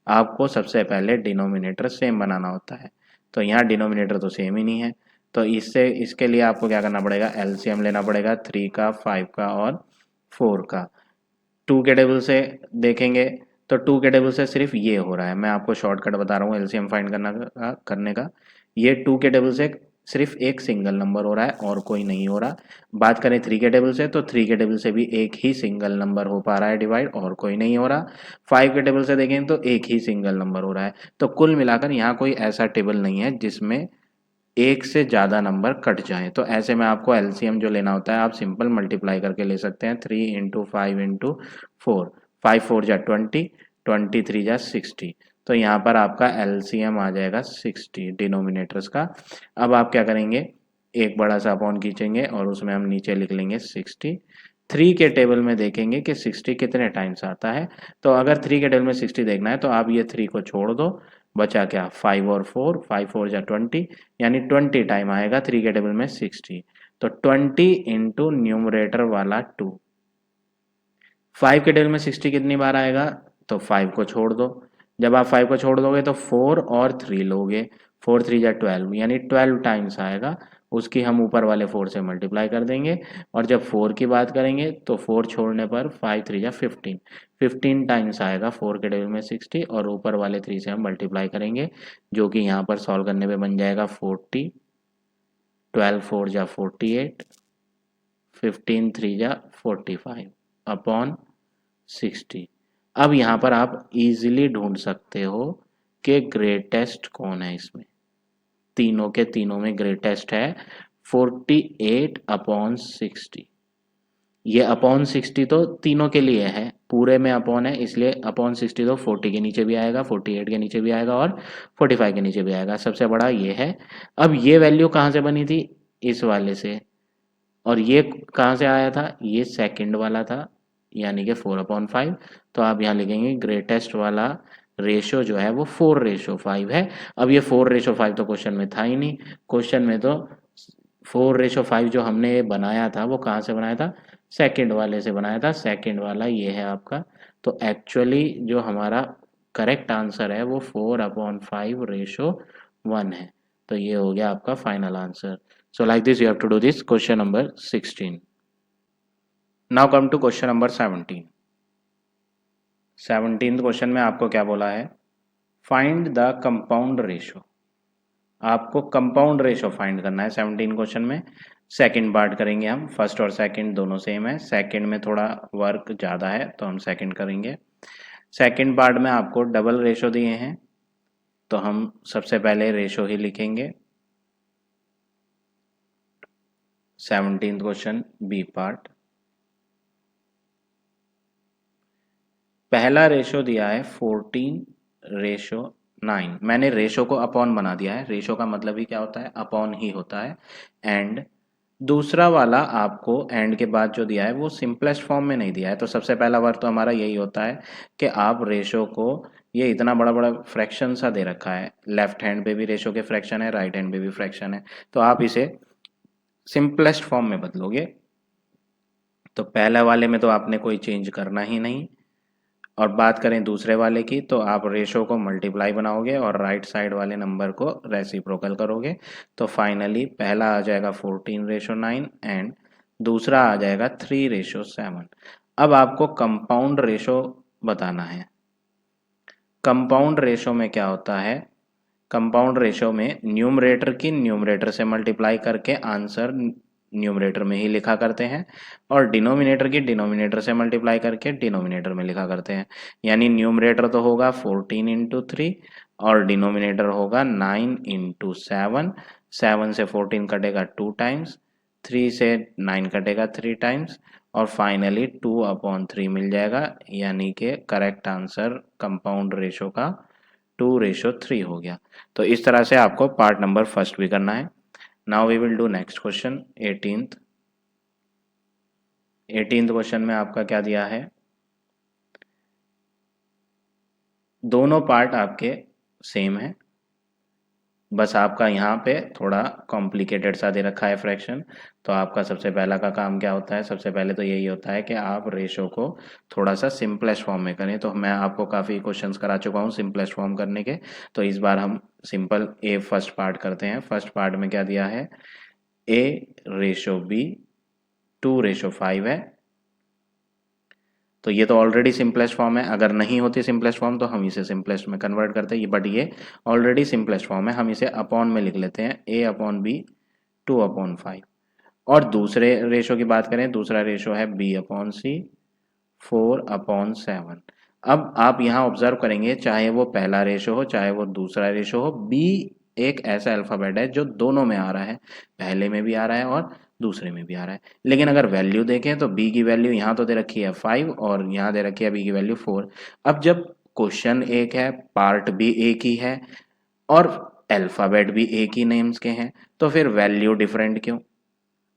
आपको सबसे पहले डिनोमिनेटर सेम बनाना होता है। तो यहाँ डिनोमिनेटर तो सेम ही नहीं है, तो इसके लिए आपको क्या करना पड़ेगा, एलसीएम लेना पड़ेगा 3 का, 5 का और 4 का। 2 के टेबल से देखेंगे तो 2 के टेबल से सिर्फ ये हो रहा है, मैं आपको शॉर्टकट बता रहा हूँ एलसीएम फाइंड करने का। ये 2 के टेबल से सिर्फ एक सिंगल नंबर हो रहा है और कोई नहीं हो रहा। बात करें 3 के टेबल से तो 3 के टेबल से भी एक ही सिंगल नंबर हो पा रहा है डिवाइड, और कोई नहीं हो रहा। 5 के टेबल से देखें तो एक ही सिंगल नंबर हो रहा है। तो कुल मिलाकर यहाँ कोई ऐसा टेबल नहीं है जिसमें एक से ज़्यादा नंबर कट जाए। तो ऐसे में आपको एलसीएम जो लेना होता है, आप सिंपल मल्टीप्लाई करके ले सकते हैं। 3 इंटू 5 इंटू 4, 5 4 जा 20, 23 जा 60। तो यहाँ पर आपका एलसीएम आ जाएगा 60 डिनोमिनेटर्स का। अब आप क्या करेंगे, एक बड़ा सा अपॉन खींचेंगे और उसमें हम नीचे लिख लेंगे 60। 3 के टेबल में देखेंगे कि 60 कितने टाइम्स आता है। तो अगर 3 के टेबल में 60 देखना है तो आप ये 3 को छोड़ दो, बचा क्या 5 और 4, 5 4 जा 20, यानी 20 टाइम आएगा 3 के टेबल में 60। तो 20 इंटू न्यूमरेटर वाला 2। 5 के टेबल में 60 कितनी बार आएगा, तो 5 को छोड़ दो। जब आप 5 को छोड़ दोगे तो 4 और 3 लोगे, 4 3 जा 12, यानी 12 टाइम्स आएगा। उसकी हम ऊपर वाले 4 से मल्टीप्लाई कर देंगे। और जब 4 की बात करेंगे तो 4 छोड़ने पर 5 3 जा 15, 15 टाइम्स आएगा 4 के टेबल में 60, और ऊपर वाले 3 से हम मल्टीप्लाई करेंगे, जो कि यहाँ पर सॉल्व करने पे बन जाएगा 40, 12 4 जा 48, 15 3 जा 45 अपॉन 60। अब यहाँ पर आप इजीली ढूंढ सकते हो कि ग्रेटेस्ट कौन है इसमें। तीनों के तीनों में ग्रेटेस्ट है 48 अपॉन 60। ये अपॉन 60 तो तीनों के लिए है, पूरे में अपॉन है, इसलिए अपॉन 60 तो 40 के नीचे भी आएगा, 48 के नीचे भी आएगा और 45 के नीचे भी आएगा। सबसे बड़ा ये है। अब ये वैल्यू कहाँ से बनी थी, इस वाले से, और ये कहाँ से आया था, ये सेकंड वाला था, यानी कि 4/5। तो आप यहाँ लिखेंगे ग्रेटेस्ट वाला रेशो जो है वो 4/5 है। अब ये 4/5 तो क्वेश्चन में था ही नहीं। क्वेश्चन में तो 4/5 जो हमने बनाया था वो कहाँ से बनाया था, सेकंड वाले से बनाया था। सेकंड वाला ये है आपका। तो एक्चुअली जो हमारा करेक्ट आंसर है वो 4/5/1 है। तो ये हो गया आपका final answer. So like this you have to do this question number 16. Now come to question number 17. 17th question में आपको क्या बोला है, फाइंड द कंपाउंड रेशो। आपको कंपाउंड रेशो फाइंड करना है 17 क्वेश्चन में। सेकंड पार्ट करेंगे हम, फर्स्ट और सेकंड दोनों सेम है, सेकंड में थोड़ा वर्क ज़्यादा है तो हम सेकंड करेंगे। सेकंड पार्ट में आपको डबल रेशो दिए हैं, तो हम सबसे पहले रेशो ही लिखेंगे। 17th question B part. पहला रेशो दिया है 14/9। मैंने रेशो को अपॉन बना दिया है, रेशो का मतलब ही क्या होता है, अपॉन ही होता है। एंड दूसरा वाला आपको एंड के बाद जो दिया है वो सिंपलेस्ट फॉर्म में नहीं दिया है। तो सबसे पहला वर्क तो हमारा यही होता है कि आप रेशो को, ये इतना बड़ा बड़ा फ्रैक्शन सा दे रखा है, लेफ्ट हैंड पे भी रेशो के फ्रैक्शन है, राइट हैंड पे भी फ्रैक्शन है, तो आप इसे सिंपलेस्ट फॉर्म में बदलोगे। तो पहले वाले में तो आपने कोई चेंज करना ही नहीं। और बात करें दूसरे वाले की, तो आप रेशो को मल्टीप्लाई बनाओगे और राइट साइड वाले नंबर को रेसिप्रोकल करोगे। तो फाइनली पहला आ जाएगा 14/9 एंड दूसरा आ जाएगा 3/7। अब आपको कंपाउंड रेशो बताना है। कंपाउंड रेशो में क्या होता है, कंपाउंड रेशो में न्यूमरेटर की न्यूमरेटर से मल्टीप्लाई करके आंसर न्यूमरेटर में ही लिखा करते हैं, और डिनोमिनेटर की डिनोमिनेटर से मल्टीप्लाई करके डिनोमिनेटर में लिखा करते हैं। यानी न्यूमरेटर तो होगा 14 इंटू 3 और डिनोमिनेटर होगा 9 इंटू 7। 7 से 14 कटेगा 2 टाइम्स, 3 से 9 कटेगा 3 टाइम्स, और फाइनली 2/3 मिल जाएगा। यानी कि करेक्ट आंसर कंपाउंड रेशो का 2/3 हो गया। तो इस तरह से आपको पार्ट नंबर फर्स्ट भी करना है। Now we will do next question 18th। 18th question में आपका क्या दिया है, दोनों पार्ट आपके सेम है, बस आपका यहाँ पे थोड़ा कॉम्प्लिकेटेड सा दे रखा है फ्रैक्शन। तो आपका सबसे पहला का काम क्या होता है, सबसे पहले तो यही होता है कि आप रेशो को थोड़ा सा सिंपलेस्ट फॉर्म में करें। तो मैं आपको काफ़ी क्वेश्चंस करा चुका हूँ सिंपलेस्ट फॉर्म करने के, तो इस बार हम सिंपल ए फर्स्ट पार्ट करते हैं। फर्स्ट पार्ट में क्या दिया है, A/B 2/5 है। तो ये तो ऑलरेडी सिंपलेस्ट फॉर्म है, अगर नहीं होती सिंपलेस्ट फॉर्म तो हम इसे सिंपलेस्ट में कन्वर्ट करते हैं, बट ये ऑलरेडी सिंपलेस्ट फॉर्म है, हम इसे अपॉन में लिख लेते हैं A/B 2/5। और दूसरे रेशो की बात करें, दूसरा रेशो है B/C 4/7। अब आप यहाँ ऑब्जर्व करेंगे, चाहे वो पहला रेशो हो चाहे वो दूसरा रेशो हो, B एक ऐसा अल्फ़ाबेट है जो दोनों में आ रहा है, पहले में भी आ रहा है और दूसरे में भी आ रहा है। लेकिन अगर वैल्यू देखें तो बी की वैल्यू यहाँ तो दे रखी है 5 और यहाँ दे रखी है बी की वैल्यू 4। अब जब क्वेश्चन एक है, पार्ट भी एक ही है और अल्फ़ाबेट भी एक ही नेम्स के हैं, तो फिर वैल्यू डिफरेंट क्यों?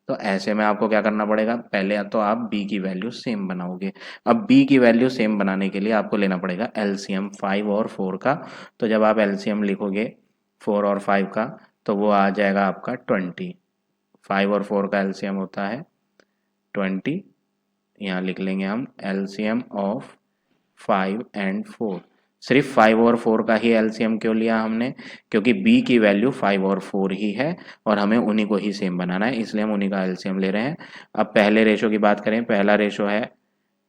तो ऐसे में आपको क्या करना पड़ेगा, पहले तो आप b की वैल्यू सेम बनाओगे। अब b की वैल्यू सेम बनाने के लिए आपको लेना पड़ेगा एलसीएम 5 और 4 का। तो जब आप एलसीएम लिखोगे 4 और 5 का तो वो आ जाएगा आपका 20। 5 और 4 का एलसीएम होता है 20। यहाँ लिख लेंगे हम एलसीएम ऑफ 5 एंड 4। सिर्फ 5 और 4 का ही एलसीएम क्यों लिया हमने, क्योंकि b की वैल्यू 5 और 4 ही है और हमें उन्हीं को ही सेम बनाना है, इसलिए हम उन्हीं का एलसीएम ले रहे हैं। अब पहले रेशो की बात करें, पहला रेशो है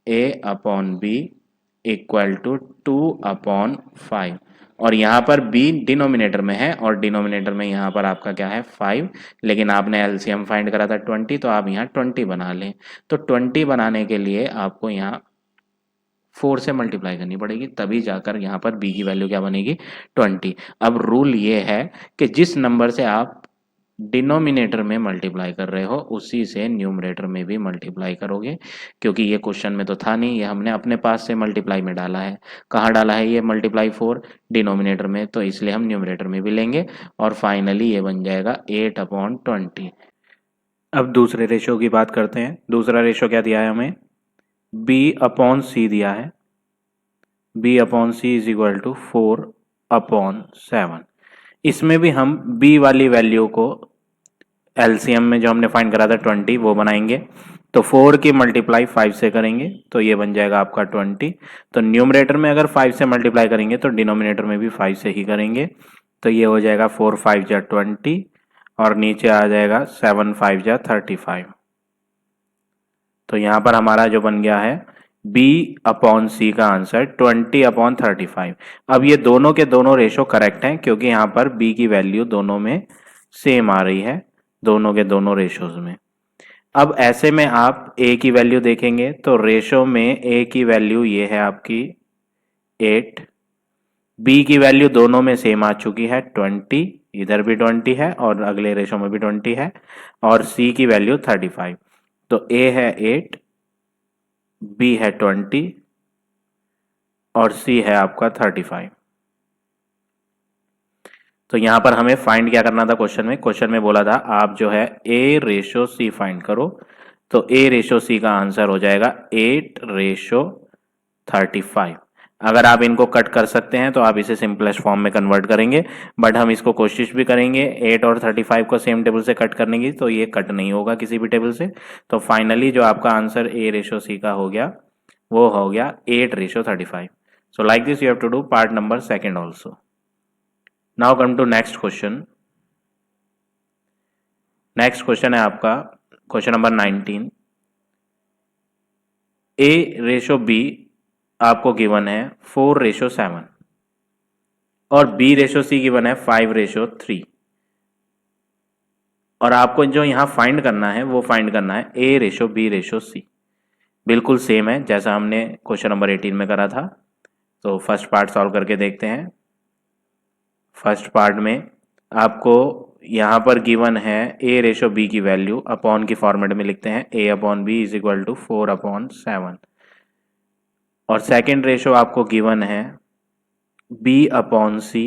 a upon b equal to 2 upon 5 और यहाँ पर b डिनोमिनेटर में है और डिनोमिनेटर में यहाँ पर आपका क्या है 5, लेकिन आपने एलसीएम फाइंड करा था 20 तो आप यहाँ 20 बना लें। तो 20 बनाने के लिए आपको यहाँ 4 से मल्टीप्लाई करनी पड़ेगी, तभी जाकर यहाँ पर b की वैल्यू क्या बनेगी 20। अब रूल ये है कि जिस नंबर से आप डिनोमिनेटर में मल्टीप्लाई कर रहे हो उसी से न्यूमरेटर में भी मल्टीप्लाई करोगे, क्योंकि ये क्वेश्चन में तो था नहीं, ये हमने अपने पास से मल्टीप्लाई में डाला है। कहाँ डाला है ये मल्टीप्लाई 4? डिनोमिनेटर में, तो इसलिए हम न्यूमरेटर में भी लेंगे और फाइनली ये बन जाएगा 8 अपॉन 20। अब दूसरे रेशो की बात करते हैं। दूसरा रेशो क्या दिया है हमें, b अपॉन सी दिया है। b upon c is equal to 4 upon 7। इसमें भी हम b वाली वैल्यू को एलसीएम में जो हमने फाइंड करा था 20 वो बनाएंगे। तो 4 की मल्टीप्लाई 5 से करेंगे तो ये बन जाएगा आपका 20। तो न्यूमरेटर में अगर 5 से मल्टीप्लाई करेंगे तो डिनोमिनेटर में भी 5 से ही करेंगे। तो ये हो जाएगा 4 5 जा 20 और नीचे आ जाएगा 7 5 जा 35। तो यहाँ पर हमारा जो बन गया है b अपॉन सी का आंसर 20 अपॉन 35। अब ये दोनों के दोनों रेशो करेक्ट हैं क्योंकि यहाँ पर b की वैल्यू दोनों में सेम आ रही है, दोनों के दोनों रेशोज में। अब ऐसे में आप a की वैल्यू देखेंगे तो रेशो में a की वैल्यू ये है आपकी 8, b की वैल्यू दोनों में सेम आ चुकी है 20, इधर भी 20 है और अगले रेशो में भी 20 है, और c की वैल्यू 35। तो a है 8, b है 20 और c है आपका 35। तो यहां पर हमें फाइंड क्या करना था, क्वेश्चन में बोला था आप जो है a रेशो c फाइंड करो। तो a रेशो c का आंसर हो जाएगा 8 रेशो 35। अगर आप इनको कट कर सकते हैं तो आप इसे सिंपलेस्ट फॉर्म में कन्वर्ट करेंगे, बट हम इसको कोशिश भी करेंगे 8 और 35 को सेम टेबल से कट करने की, तो ये कट नहीं होगा किसी भी टेबल से। तो फाइनली जो आपका आंसर a रेशो c का हो गया वो हो गया 8 ratio 35। So like this you have to do part number second also. Now come to next question. Next question है आपका question number 19। a ratio b आपको गिवन है 4 रेशो 7 और b रेशो c गिवन है 5 रेशो 3। और आपको जो यहाँ फाइंड करना है वो फाइंड करना है a ratio b ratio c। बिल्कुल सेम है जैसा हमने क्वेश्चन नंबर 18 में करा था। तो फर्स्ट पार्ट सॉल्व करके देखते हैं। फर्स्ट पार्ट में आपको यहाँ पर गिवन है a रेशो b की वैल्यू, अपॉन की फॉर्मेट में लिखते हैं a upon b is equal to 4 upon 7। और सेकेंड रेशो आपको गिवन है b upon c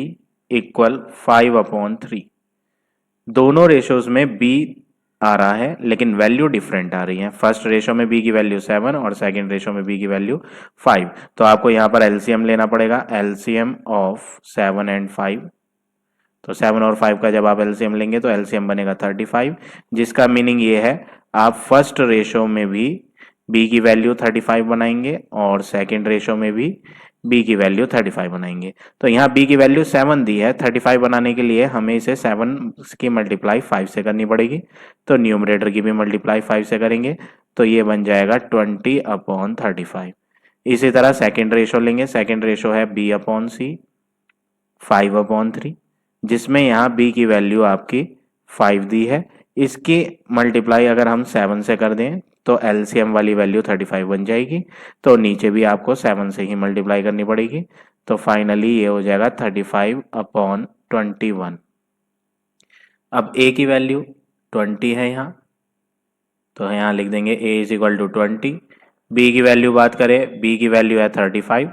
equal 5 upon 3। दोनों रेशोज में b आ रहा है लेकिन वैल्यू डिफरेंट आ रही है। फर्स्ट रेशो में b की वैल्यू 7 और सेकंड रेशो में b की वैल्यू 5। तो आपको यहाँ पर एलसीएम लेना पड़ेगा, एलसीएम ऑफ 7 एंड 5। तो 7 और 5 का जब आप एलसीएम लेंगे तो एलसीएम बनेगा 35, जिसका मीनिंग ये है आप फर्स्ट रेशो में भी b की वैल्यू 35 बनाएंगे और सेकंड रेशो में भी b की वैल्यू 35 बनाएंगे। तो यहाँ b की वैल्यू 7 दी है, 35 बनाने के लिए हमें इसे 7 की मल्टीप्लाई 5 से करनी पड़ेगी। तो न्यूमरेटर की भी मल्टीप्लाई 5 से करेंगे तो ये बन जाएगा 20 अपॉन 35। इसी तरह सेकेंड रेशो लेंगे, सेकेंड रेशो है b अपॉन सी 5 अपॉन 3, जिसमें यहाँ b की वैल्यू आपकी 5 दी है। इसकी मल्टीप्लाई अगर हम 7 से कर दें तो एलसीएम वाली वैल्यू 35 बन जाएगी। तो नीचे भी आपको 7 से ही मल्टीप्लाई करनी पड़ेगी। तो फाइनली ये हो जाएगा 35 अपॉन 21। अब a की वैल्यू 20 है यहाँ, तो यहाँ लिख देंगे a is equal to 20। b की वैल्यू बात करें, b की वैल्यू है 35।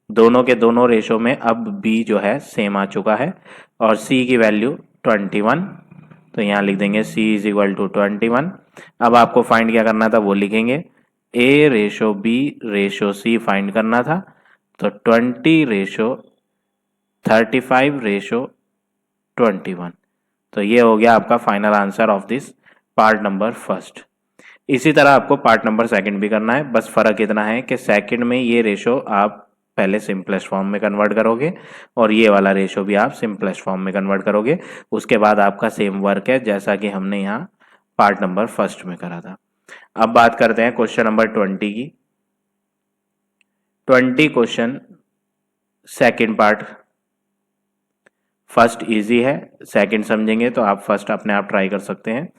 दोनों के दोनों रेशो में अब b जो है सेम आ चुका है, और c की वैल्यू 21, तो यहाँ लिख देंगे c इज इक्वल टू 21। अब आपको फाइंड क्या करना था वो लिखेंगे, a ratio b ratio c find करना था, तो 20 रेशो 35 रेशो 21। तो ये हो गया आपका final answer of this part number first. इसी तरह आपको पार्ट नंबर सेकंड भी करना है, बस फर्क इतना है कि सेकंड में ये रेशो आप पहले सिंपलेस्ट फॉर्म में कन्वर्ट करोगे, और ये वाला रेशो भी आप सिंपलेस्ट फॉर्म में कन्वर्ट करोगे। उसके बाद आपका सेम वर्क है जैसा कि हमने यहाँ पार्ट नंबर फर्स्ट में करा था। अब बात करते हैं क्वेश्चन नंबर 20 की। 20 question second part, first easy है, सेकंड समझेंगे तो आप फर्स्ट अपने आप ट्राई कर सकते हैं।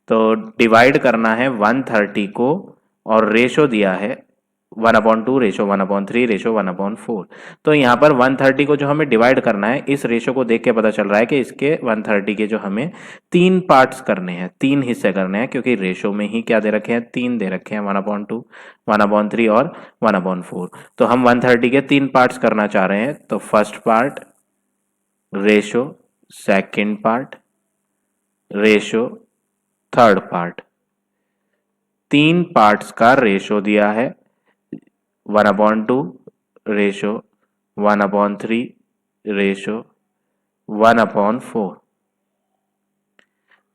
तो डिवाइड करना है 130 को, और रेशो दिया है 1/2 रेशो 1/3 रेशो 1/4। तो यहाँ पर 130 को जो हमें डिवाइड करना है, इस रेशो को देख के पता चल रहा है कि इसके 130 के जो हमें 3 पार्ट्स करने हैं, 3 हिस्से करने हैं, क्योंकि रेशो में ही क्या दे रखे हैं, 3 दे रखे हैं, 1/2 1/3 और 1/4। तो हम 130 के 3 पार्ट्स करना चाह रहे हैं, तो first part ratio, second part ratio, third part. 3 parts का रेशो दिया है 1/2 रेशो 1/3 रेशो 1/4।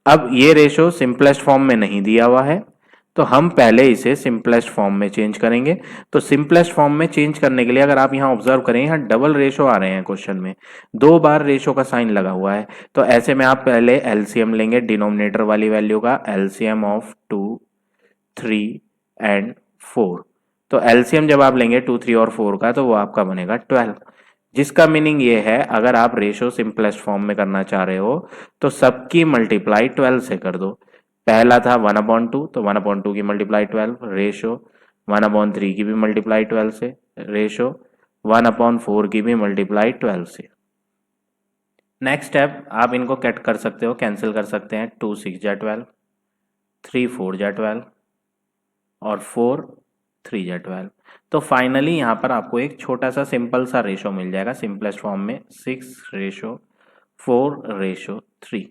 अब ये रेशो सिंपलेस्ट फॉर्म में नहीं दिया हुआ है, तो हम पहले इसे सिंपलेस्ट फॉर्म में चेंज करेंगे। तो सिंपलेस्ट फॉर्म में चेंज करने के लिए अगर आप यहाँ ऑब्जर्व करें, यहाँ डबल रेशो आ रहे हैं क्वेश्चन में, 2 बार रेशो का साइन लगा हुआ है। तो ऐसे में आप पहले एलसीएम लेंगे डिनोमिनेटर वाली वैल्यू का, एलसीएम ऑफ 2 3 एंड 4। तो एलसीएम जब आप लेंगे 2 3 और 4 का, तो वो आपका बनेगा 12, जिसका मीनिंग ये है अगर आप रेशो सिंपलेस्ट फॉर्म में करना चाह रहे हो तो सबकी मल्टीप्लाई 12 से कर दो। पहला था 1/2, तो 1/2 की मल्टीप्लाई 12, रेशो 1/3 की भी मल्टीप्लाई 12 से, रेशो 1/4 की भी मल्टीप्लाई 12 से। नेक्स्ट स्टेप, आप इनको कट कर सकते हो, कैंसिल कर सकते हैं। 2 6 जा 12, 3 4 जा 12 और 4 3 जा 12। तो फाइनली यहाँ पर आपको एक छोटा सा सिंपल सा रेशो मिल जाएगा सिंपलेस्ट फॉर्म में, 6:4:3।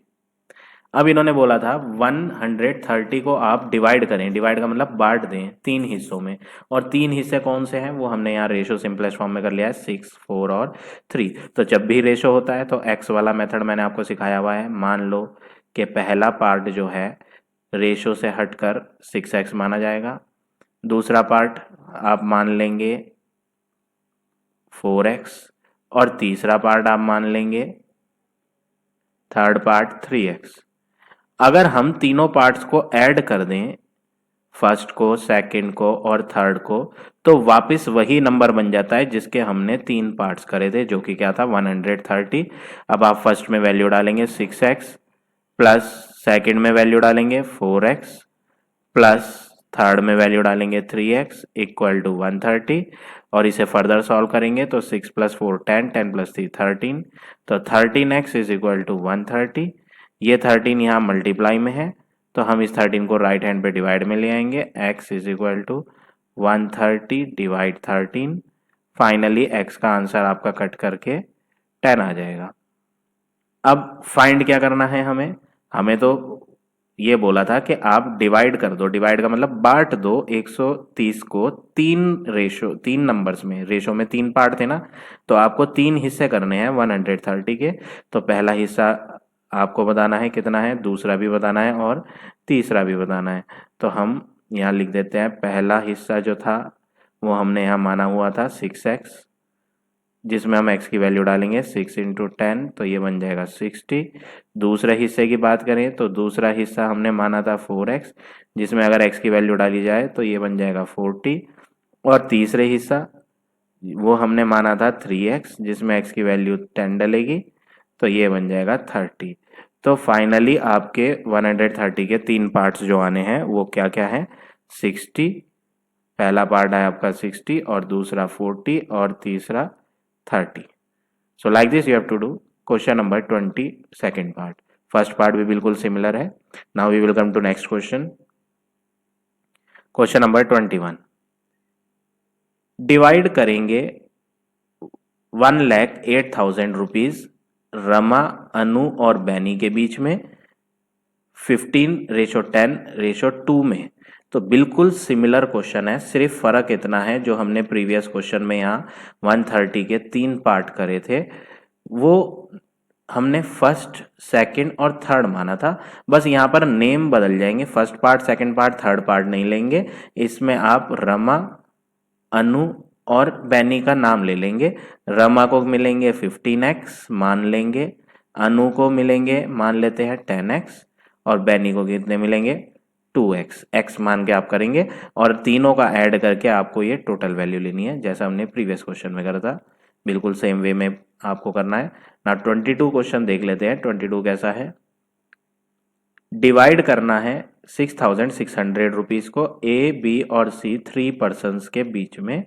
अब इन्होंने बोला था 130 को आप डिवाइड करें, डिवाइड का मतलब बांट दें 3 हिस्सों में, और 3 हिस्से कौन से हैं वो हमने यहाँ रेशो सिंपलेस्ट फॉर्म में कर लिया है, 6 4 और 3। तो जब भी रेशो होता है तो एक्स वाला मेथड मैंने आपको सिखाया हुआ है। मान लो कि पहला पार्ट जो है रेशो से हटकर 6x माना जाएगा, दूसरा पार्ट आप मान लेंगे 4x, और तीसरा पार्ट आप मान लेंगे, थर्ड पार्ट 3x। अगर हम तीनों पार्ट्स को ऐड कर दें, फर्स्ट को, सेकंड को और थर्ड को, तो वापस वही नंबर बन जाता है जिसके हमने 3 पार्ट्स करे थे, जो कि क्या था 130। अब आप फर्स्ट में वैल्यू डालेंगे 6x, प्लस सेकंड में वैल्यू डालेंगे 4x, प्लस थर्ड में वैल्यू डालेंगे 3x इक्वल टू 130, और इसे फर्दर सॉल्व करेंगे तो 6 + 4 10, 10 + 3 13, तो 13x इज इक्वल टू 130। ये 13 यहाँ मल्टीप्लाई में है, तो हम इस 13 को राइट हैंड पे डिवाइड में ले आएंगे, x is equal to 130 divide 13। Finally x का आंसर आपका कट करके 10 आ जाएगा। अब फाइंड क्या करना है हमें, हमें तो ये बोला था कि आप डिवाइड कर दो, डिवाइड का मतलब बांट दो 130 को 3 नंबर्स में, रेशो में 3 पार्ट थे ना, तो आपको 3 हिस्से करने हैं 130 के। तो पहला हिस्सा आपको बताना है कितना है, दूसरा भी बताना है और तीसरा भी बताना है। तो हम यहाँ लिख देते हैं, पहला हिस्सा जो था वो हमने यहाँ माना हुआ था 6x, जिसमें हम x की वैल्यू डालेंगे 6 × 10, तो ये बन जाएगा 60। दूसरे हिस्से की बात करें तो दूसरा हिस्सा हमने माना था 4x, जिसमें अगर x की वैल्यू डाली जाए तो ये बन जाएगा 40। और तीसरे हिस्सा वो हमने माना था 3x, जिसमें x की वैल्यू 10 डलेगी, तो ये बन जाएगा 30। तो फाइनली आपके 130 के 3 पार्ट्स जो आने हैं वो क्या क्या है, 60, पहला पार्ट है आपका 60 और दूसरा 40 और तीसरा 30. So like this you have to do question number 20 second part. First part भी बिल्कुल सिमिलर है। Now we will come to next question. Question number 21। Divide करेंगे 1,08,000 रुपीज रमा, अनु और बैनी के बीच में 15:10:2 में। तो बिल्कुल सिमिलर क्वेश्चन है, सिर्फ फर्क इतना है जो हमने प्रीवियस क्वेश्चन में यहाँ 130 के 3 पार्ट करे थे वो हमने फर्स्ट, सेकंड और थर्ड माना था। बस यहाँ पर नेम बदल जाएंगे, first part, second part, third part नहीं लेंगे। इसमें आप रमा, अनु और बैनी का नाम ले लेंगे। रमा को मिलेंगे 15x मान लेंगे, अनु को मिलेंगे मान लेते हैं 10x और बैनी को कितने मिलेंगे 2x। x मान के आप करेंगे और तीनों का ऐड करके आपको ये टोटल वैल्यू लेनी है, जैसा हमने प्रीवियस क्वेश्चन में करा था। बिल्कुल सेम वे में आपको करना है ना। 22 क्वेश्चन देख लेते हैं। 22 कैसा है? डिवाइड करना है 6,600 रुपीज को ए, बी और सी 3 पर्सन के बीच में,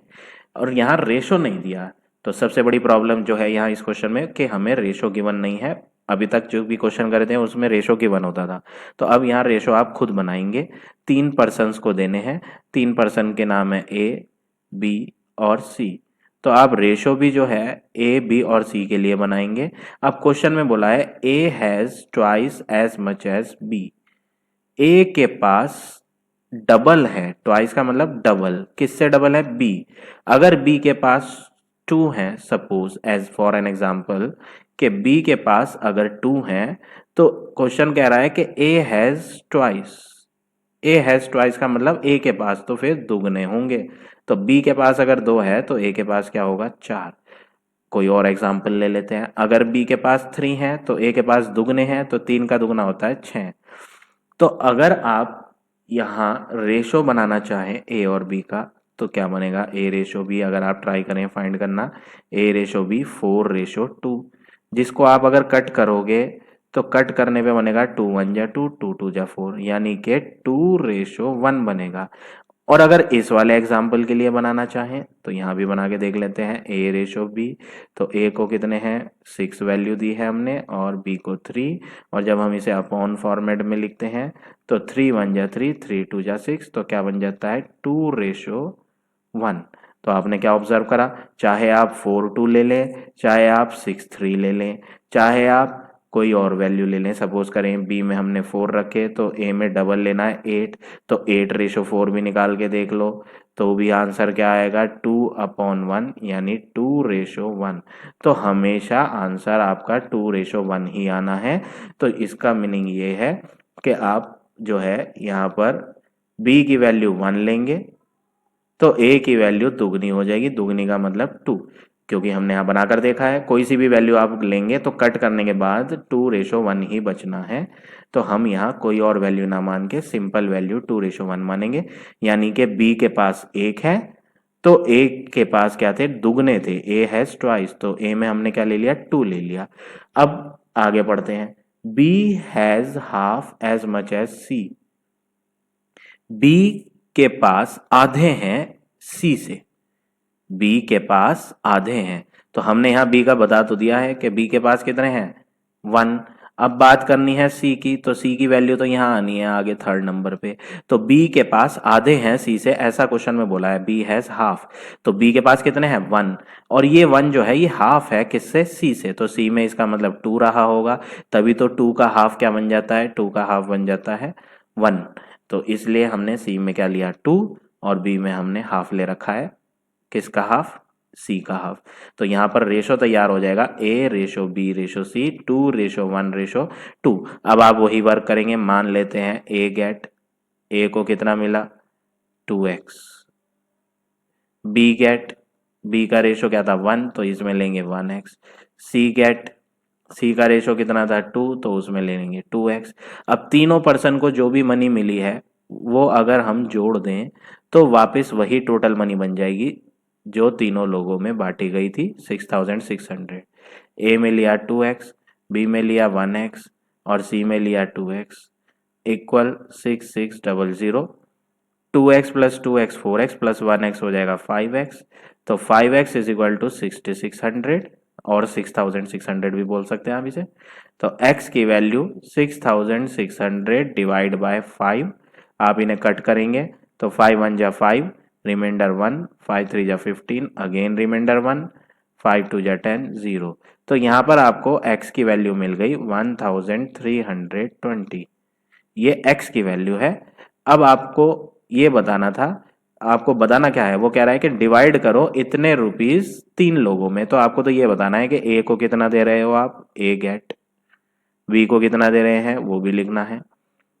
और यहाँ रेशो नहीं दिया। तो सबसे बड़ी प्रॉब्लम जो है यहाँ इस क्वेश्चन में कि हमें रेशो गिवन नहीं है। अभी तक जो भी क्वेश्चन करे थे उसमें रेशो गिवन होता था, तो अब यहाँ रेशो आप खुद बनाएंगे। 3 पर्सन्स को देने हैं, 3 पर्सन के नाम है ए, बी और सी। तो आप रेशो भी जो है ए, बी और सी के लिए बनाएंगे। अब क्वेश्चन में बोला है A has twice as much as B. A के पास डबल है, ट्वाइस का मतलब डबल, किससे डबल है? बी। अगर बी के पास 2 है, suppose as for an example कि बी के पास अगर 2 है, तो क्वेश्चन कह रहा है कि ए has twice. A has twice का मतलब ए के पास तो फिर दुगने होंगे। तो बी के पास अगर 2 है तो ए के पास क्या होगा? 4। कोई और एग्जांपल ले लेते हैं। अगर बी के पास 3 है तो ए के पास दुगने हैं, तो 3 का दुगना होता है 6। तो अगर आप यहाँ रेशो बनाना चाहें ए और बी का, तो क्या बनेगा? ए रेशो बी अगर आप ट्राई करें फाइंड करना, ए रेशो बी 4:2, जिसको आप अगर कट करोगे तो कट करने पे बनेगा 2 1 जा 2, 2 2 जा 4, यानी कि 2:1 बनेगा। और अगर इस वाले एग्जाम्पल के लिए बनाना चाहें तो यहाँ भी बना के देख लेते हैं। ए रेशो बी, तो ए को कितने हैं 6 वैल्यू दी है हमने और बी को 3, और जब हम इसे अपॉन फॉर्मेट में लिखते हैं तो 3 1 जा 3, 3 2 जा 6, तो क्या बन जाता है 2:1। तो आपने क्या ऑब्जर्व करा, चाहे आप 4 2 ले लें, चाहे आप 6 3 ले लें, चाहे आप कोई और वैल्यू ले लें। सपोज करें बी में हमने 4 रखे तो ए में डबल लेना है 8, तो 8:4 भी निकाल के देख लो, तो भी आंसर क्या आएगा 2/1, यानी 2:1। तो हमेशा आंसर आपका 2:1 ही आना है। तो इसका मीनिंग ये है कि आप जो है यहाँ पर बी की वैल्यू 1 लेंगे तो ए की वैल्यू दुगनी हो जाएगी। दुगनी का मतलब 2, क्योंकि हमने यहाँ बनाकर देखा है कोई सी भी वैल्यू आप लेंगे तो कट करने के बाद 2:1 ही बचना है। तो हम यहाँ कोई और वैल्यू ना मान के सिंपल वैल्यू 2:1 मानेंगे, यानी कि बी के पास 1 है तो ए के पास क्या थे? दुगने थे। ए हैज ट्वाइस, तो ए में हमने क्या ले लिया? 2 ले लिया। अब आगे बढ़ते हैं। B has half as much as C. B के पास आधे हैं सी से, बी के पास आधे हैं, तो हमने यहां बी का बता तो दिया है कि बी के पास कितने हैं 1। अब बात करनी है सी की, तो सी की वैल्यू तो यहां आनी है आगे थर्ड नंबर पे। तो बी के पास आधे हैं सी से, ऐसा क्वेश्चन में बोला है बी हैज हाफ, तो बी के पास कितने हैं 1, और ये 1 जो है ये हाफ है किससे? सी से, तो सी में इसका मतलब 2 रहा होगा, तभी तो 2 का हाफ क्या बन जाता है? 2 का हाफ बन जाता है 1। तो इसलिए हमने सी में क्या लिया 2 और बी में हमने हाफ ले रखा है, किसका हाफ? सी का हाफ। तो यहाँ पर रेशो तैयार हो जाएगा ए रेशो बी रेशो सी 2:1:2। अब आप वही वर्क करेंगे, मान लेते हैं ए गेट, ए को कितना मिला 2x, बी गेट, बी का रेशो क्या था 1, तो इसमें लेंगे 1x, सी गेट, सी का रेशो कितना था 2, तो उसमें लेंगे 2x। अब तीनों पर्सन को जो भी मनी मिली है वो अगर हम जोड़ दें तो वापस वही टोटल मनी बन जाएगी जो तीनों लोगों में बांटी गई थी 6,600। ए में लिया 2x, बी में लिया 1x और सी में लिया 2x, equal 6,600। 2x plus 2x 4x plus 1x हो जाएगा 5x, तो 5x इज इक्वल टू 6,600 और 6600 भी बोल सकते हैं आप इसे। तो x की वैल्यू 6600 डिवाइड बाय 5, आप इन्हें कट करेंगे तो 5 1 जा 5, रिमाइंडर 1, 5 3 जा 15, अगेन रिमाइंडर 1, 5 2 जा 10, 0। तो यहाँ पर आपको x की वैल्यू मिल गई 1320, ये x की वैल्यू है। अब आपको ये बताना था, आपको बताना क्या है, वो कह रहा है कि डिवाइड करो इतने रुपीस 3 लोगों में। तो आपको तो ये बताना है कि ए को कितना दे रहे हो आप, ए गेट, बी को कितना दे रहे हैं वो भी लिखना है,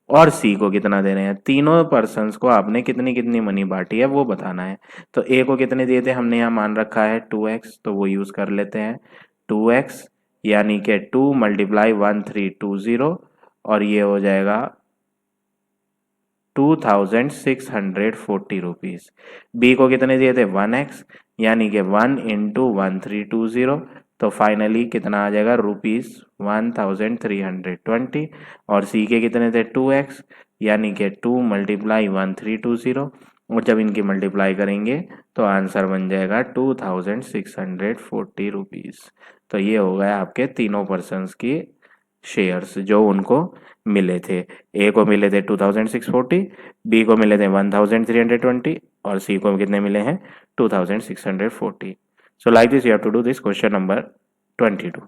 और सी को कितना दे रहे हैं। तीनों पर्सन्स को आपने कितनी कितनी मनी बांटी है वो बताना है। तो ए को कितने दिए थे, हमने यहाँ मान रखा है 2x, तो वो यूज कर लेते हैं 2x, यानी कि 2 मल्टीप्लाई 1320, और ये हो जाएगा 2640 रुपीज। बी को कितने दिए थे 1x, यानी कि 1 इंटू 1320, तो फाइनली कितना आ जाएगा रुपीज 1320। और सी के कितने थे 2x, यानी कि 2 मल्टीप्लाई 1320, और जब इनकी मल्टीप्लाई करेंगे तो आंसर बन जाएगा 2640 रुपीज। तो ये हो गया आपके तीनों पर्सन्स की शेयर्स जो उनको मिले थे। ए को मिले थे 2640, बी को मिले थे 1320, और सी को कितने मिले हैं 2640। So like this you have to do this question number 22।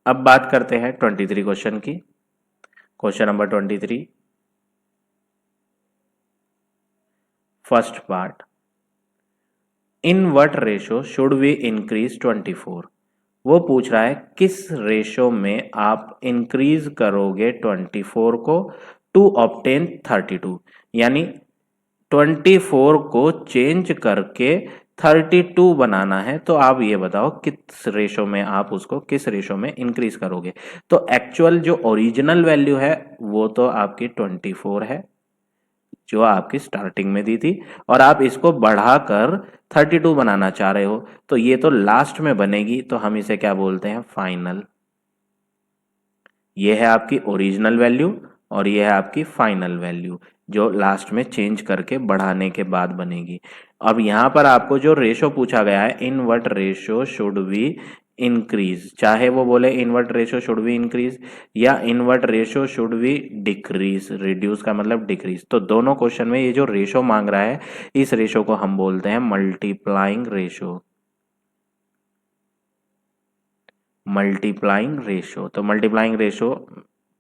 अब बात करते हैं 23 क्वेश्चन की। Question number 23, first part, in what ratio should we increase 24। वो पूछ रहा है किस रेशो में आप इंक्रीज करोगे 24 को टू ऑब्टेन 32, यानी 24 को चेंज करके 32 बनाना है। तो आप ये बताओ किस रेशो में आप उसको किस रेशो में इंक्रीज करोगे। तो एक्चुअल जो ओरिजिनल वैल्यू है वो तो आपकी 24 है जो आपकी स्टार्टिंग में दी थी, और आप इसको बढ़ाकर 32 बनाना चाह रहे हो, तो ये तो लास्ट में बनेगी, तो हम इसे क्या बोलते हैं फाइनल। ये है आपकी ओरिजिनल वैल्यू और ये है आपकी फाइनल वैल्यू जो लास्ट में चेंज करके बढ़ाने के बाद बनेगी। अब यहां पर आपको जो रेशो पूछा गया है, in what ratio should we increase, चाहे वो बोले in what ratio should we increase या in what ratio should we decrease, reduce का मतलब डिक्रीज, तो दोनों क्वेश्चन में ये जो रेशो मांग रहा है इस रेशो को हम बोलते हैं मल्टीप्लाइंग रेशो। मल्टीप्लाइंग रेशो, तो मल्टीप्लाइंग रेशो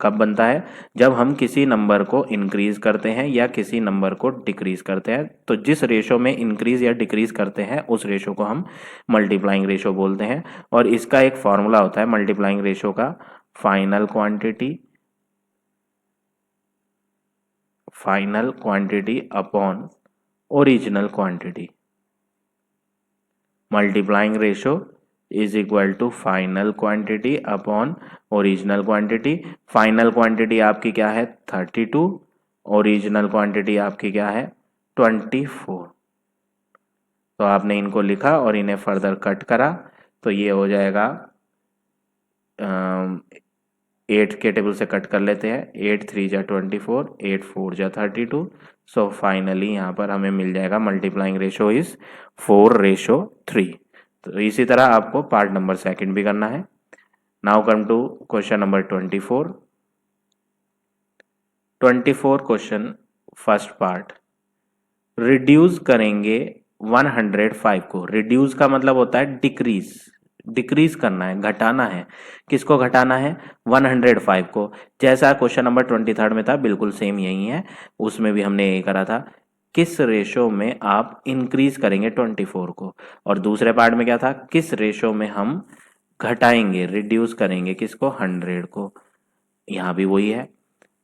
कब बनता है, जब हम किसी नंबर को इंक्रीज करते हैं या किसी नंबर को डिक्रीज करते हैं। तो जिस रेशो में इंक्रीज या डिक्रीज करते हैं उस रेशो को हम मल्टीप्लाइंग रेशो बोलते हैं। और इसका एक फॉर्मूला होता है मल्टीप्लाइंग रेशो का, final quantity upon original quantity. Multiplying ratio is equal to final quantity upon original quantity. Final quantity आपकी क्या है 32, ओरिजिनल क्वांटिटी आपकी क्या है 24। तो आपने इनको लिखा और इन्हें फर्दर कट करा, तो ये हो जाएगा 8 के टेबल से कट कर लेते हैं, 8 3 जा 24, 8 4 जा 32। सो फाइनली यहाँ पर हमें मिल जाएगा मल्टीप्लाइंग रेशो इज 4:3। तो इसी तरह आपको पार्ट नंबर सेकंड भी करना है। Now come to question number 24। 24 question first part, reduce करेंगे 105 को। रिड्यूस का मतलब होता है डिक्रीज, डिक्रीज करना है, घटाना है। किसको घटाना है 105 को। जैसा क्वेश्चन नंबर 23 में था बिल्कुल सेम यही है, उसमें भी हमने यही करा था, किस रेशो में आप इंक्रीज करेंगे 24 को। और दूसरे पार्ट में क्या था, किस रेशो में हम घटाएंगे रिड्यूस करेंगे किसको 100 को। यहाँ भी वही है,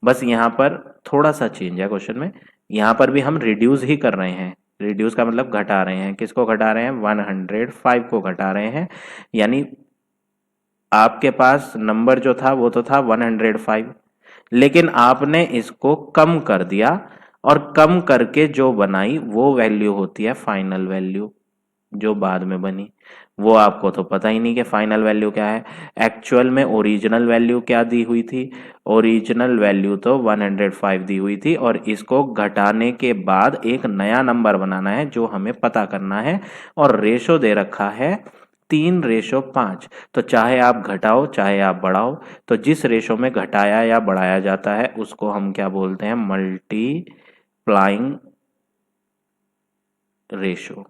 बस यहाँ पर थोड़ा सा चेंज है क्वेश्चन में, यहाँ पर भी हम रिड्यूस ही कर रहे हैं। रिड्यूस का मतलब घटा रहे हैं, किसको घटा रहे हैं 105 को घटा रहे हैं। यानी आपके पास नंबर जो था वो तो था 105, लेकिन आपने इसको कम कर दिया, और कम करके जो बनाई वो वैल्यू होती है फाइनल वैल्यू जो बाद में बनी। वो आपको तो पता ही नहीं कि फाइनल वैल्यू क्या है। एक्चुअल में ओरिजिनल वैल्यू क्या दी हुई थी, ओरिजिनल वैल्यू तो 105 दी हुई थी, और इसको घटाने के बाद एक नया नंबर बनाना है जो हमें पता करना है, और रेशो दे रखा है 3:5। तो चाहे आप घटाओ चाहे आप बढ़ाओ, तो जिस रेशो में घटाया या बढ़ाया जाता है उसको हम क्या बोलते हैं, मल्टीप्लाइंग रेशो।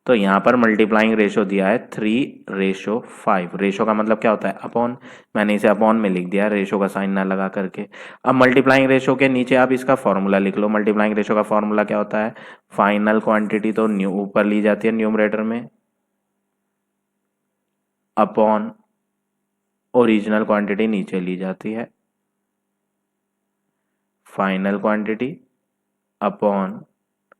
तो यहाँ पर मल्टीप्लाइंग रेशो दिया है 3:5। रेशो का मतलब क्या होता है, अपॉन। मैंने इसे अपॉन में लिख दिया रेशो का साइन ना लगा करके। अब मल्टीप्लाइंग रेशो के नीचे आप इसका फॉर्मूला लिख लो। मल्टीप्लाइंग रेशो का फॉर्मूला क्या होता है, फाइनल क्वांटिटी तो ऊपर ली जाती है न्यूमरेटर में, अपॉन ओरिजिनल क्वांटिटी नीचे ली जाती है। Final quantity upon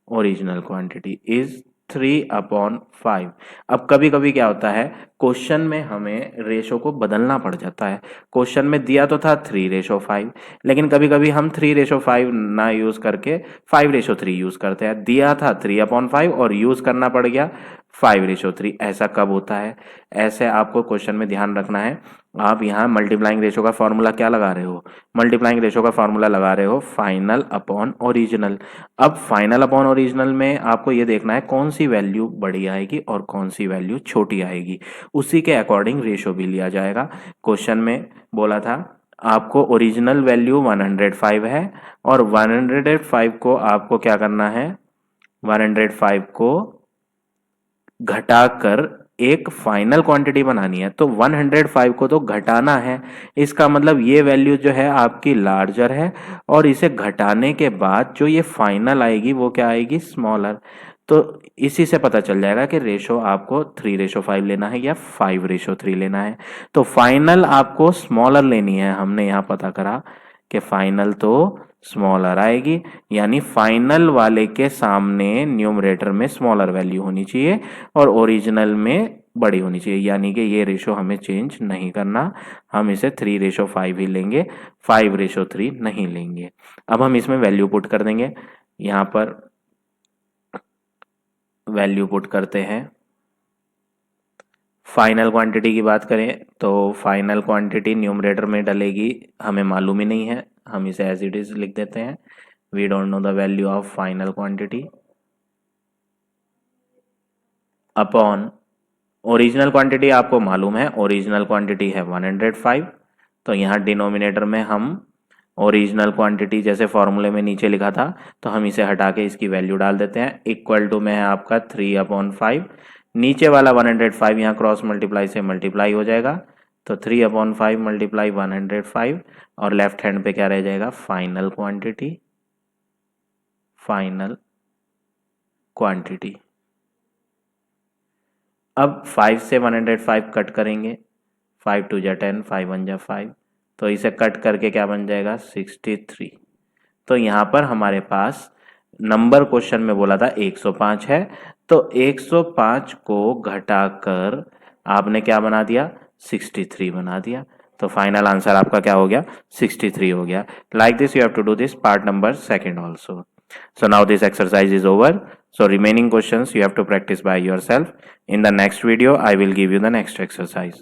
original quantity is 3/5। अब कभी कभी क्या होता है, क्वेश्चन में हमें रेशो को बदलना पड़ जाता है। क्वेश्चन में दिया तो था 3:5, लेकिन कभी कभी हम 3:5 ना यूज करके 5:3 यूज करते हैं। दिया था 3/5 और यूज करना पड़ गया 5:3। ऐसा कब होता है, ऐसे आपको क्वेश्चन में ध्यान रखना है। आप यहाँ मल्टीप्लाइंग रेशो का फॉर्मूला क्या लगा रहे हो, मल्टीप्लाइंग रेशो का फॉर्मूला लगा रहे हो फाइनल अपॉन ओरिजिनल। अब फाइनल अपॉन ओरिजिनल में आपको ये देखना है कौन सी वैल्यू बड़ी आएगी और कौन सी वैल्यू छोटी आएगी, उसी के अकॉर्डिंग रेशो भी लिया जाएगा। क्वेश्चन में बोला था आपको ओरिजिनल वैल्यू 105 है, और 105 को आपको क्या करना है, 105 को घटाकर एक फाइनल क्वांटिटी बनानी है। तो 105 को तो घटाना है, इसका मतलब ये वैल्यू जो है आपकी लार्जर है, और इसे घटाने के बाद जो ये फाइनल आएगी वो क्या आएगी, स्मॉलर। तो इसी से पता चल जाएगा कि रेशो आपको 3:5 लेना है या 5:3 लेना है। तो फाइनल आपको स्मॉलर लेनी है, हमने यहाँ पता करा कि फाइनल तो स्मॉलर आएगी, यानी फाइनल वाले के सामने न्यूमरेटर में स्मॉलर वैल्यू होनी चाहिए और ओरिजिनल में बड़ी होनी चाहिए, यानी कि ये रेशो हमें चेंज नहीं करना, हम इसे 3:5 ही लेंगे, 5:3 नहीं लेंगे। अब हम इसमें वैल्यू पुट कर देंगे, यहाँ पर वैल्यू पुट करते हैं। फाइनल क्वांटिटी की बात करें तो फाइनल क्वांटिटी न्यूमरेटर में डलेगी, हमें मालूम ही नहीं है, हम इसे एज इट इज लिख देते हैं, we don't know the value of final quantity, upon original quantity आपको मालूम है, ओरिजिनल क्वांटिटी है 105। तो यहाँ डिनोमिनेटर में हम ओरिजिनल क्वांटिटी जैसे फॉर्मूले में नीचे लिखा था, तो हम इसे हटा के इसकी वैल्यू डाल देते हैं। इक्वल टू में है आपका 3/5, नीचे वाला 105 यहाँ क्रॉस मल्टीप्लाई से मल्टीप्लाई हो जाएगा, तो 3/5 मल्टीप्लाई 105, और लेफ्ट हैंड पे क्या रह जाएगा, फाइनल क्वांटिटी, फाइनल क्वांटिटी। अब 5 से 105 कट करेंगे, 5 2 जा 10, 5 1 जा 5, तो इसे कट करके क्या बन जाएगा, 63। तो यहाँ पर हमारे पास नंबर क्वेश्चन में बोला था 105 है, तो 105 को घटाकर आपने क्या बना दिया, 63 बना दिया। तो फाइनल आंसर आपका क्या हो गया, 63 हो गया। Like this you have to do this part number second also. So now this exercise is over. So remaining questions you have to practice by yourself. In the next video, I will give you the next exercise.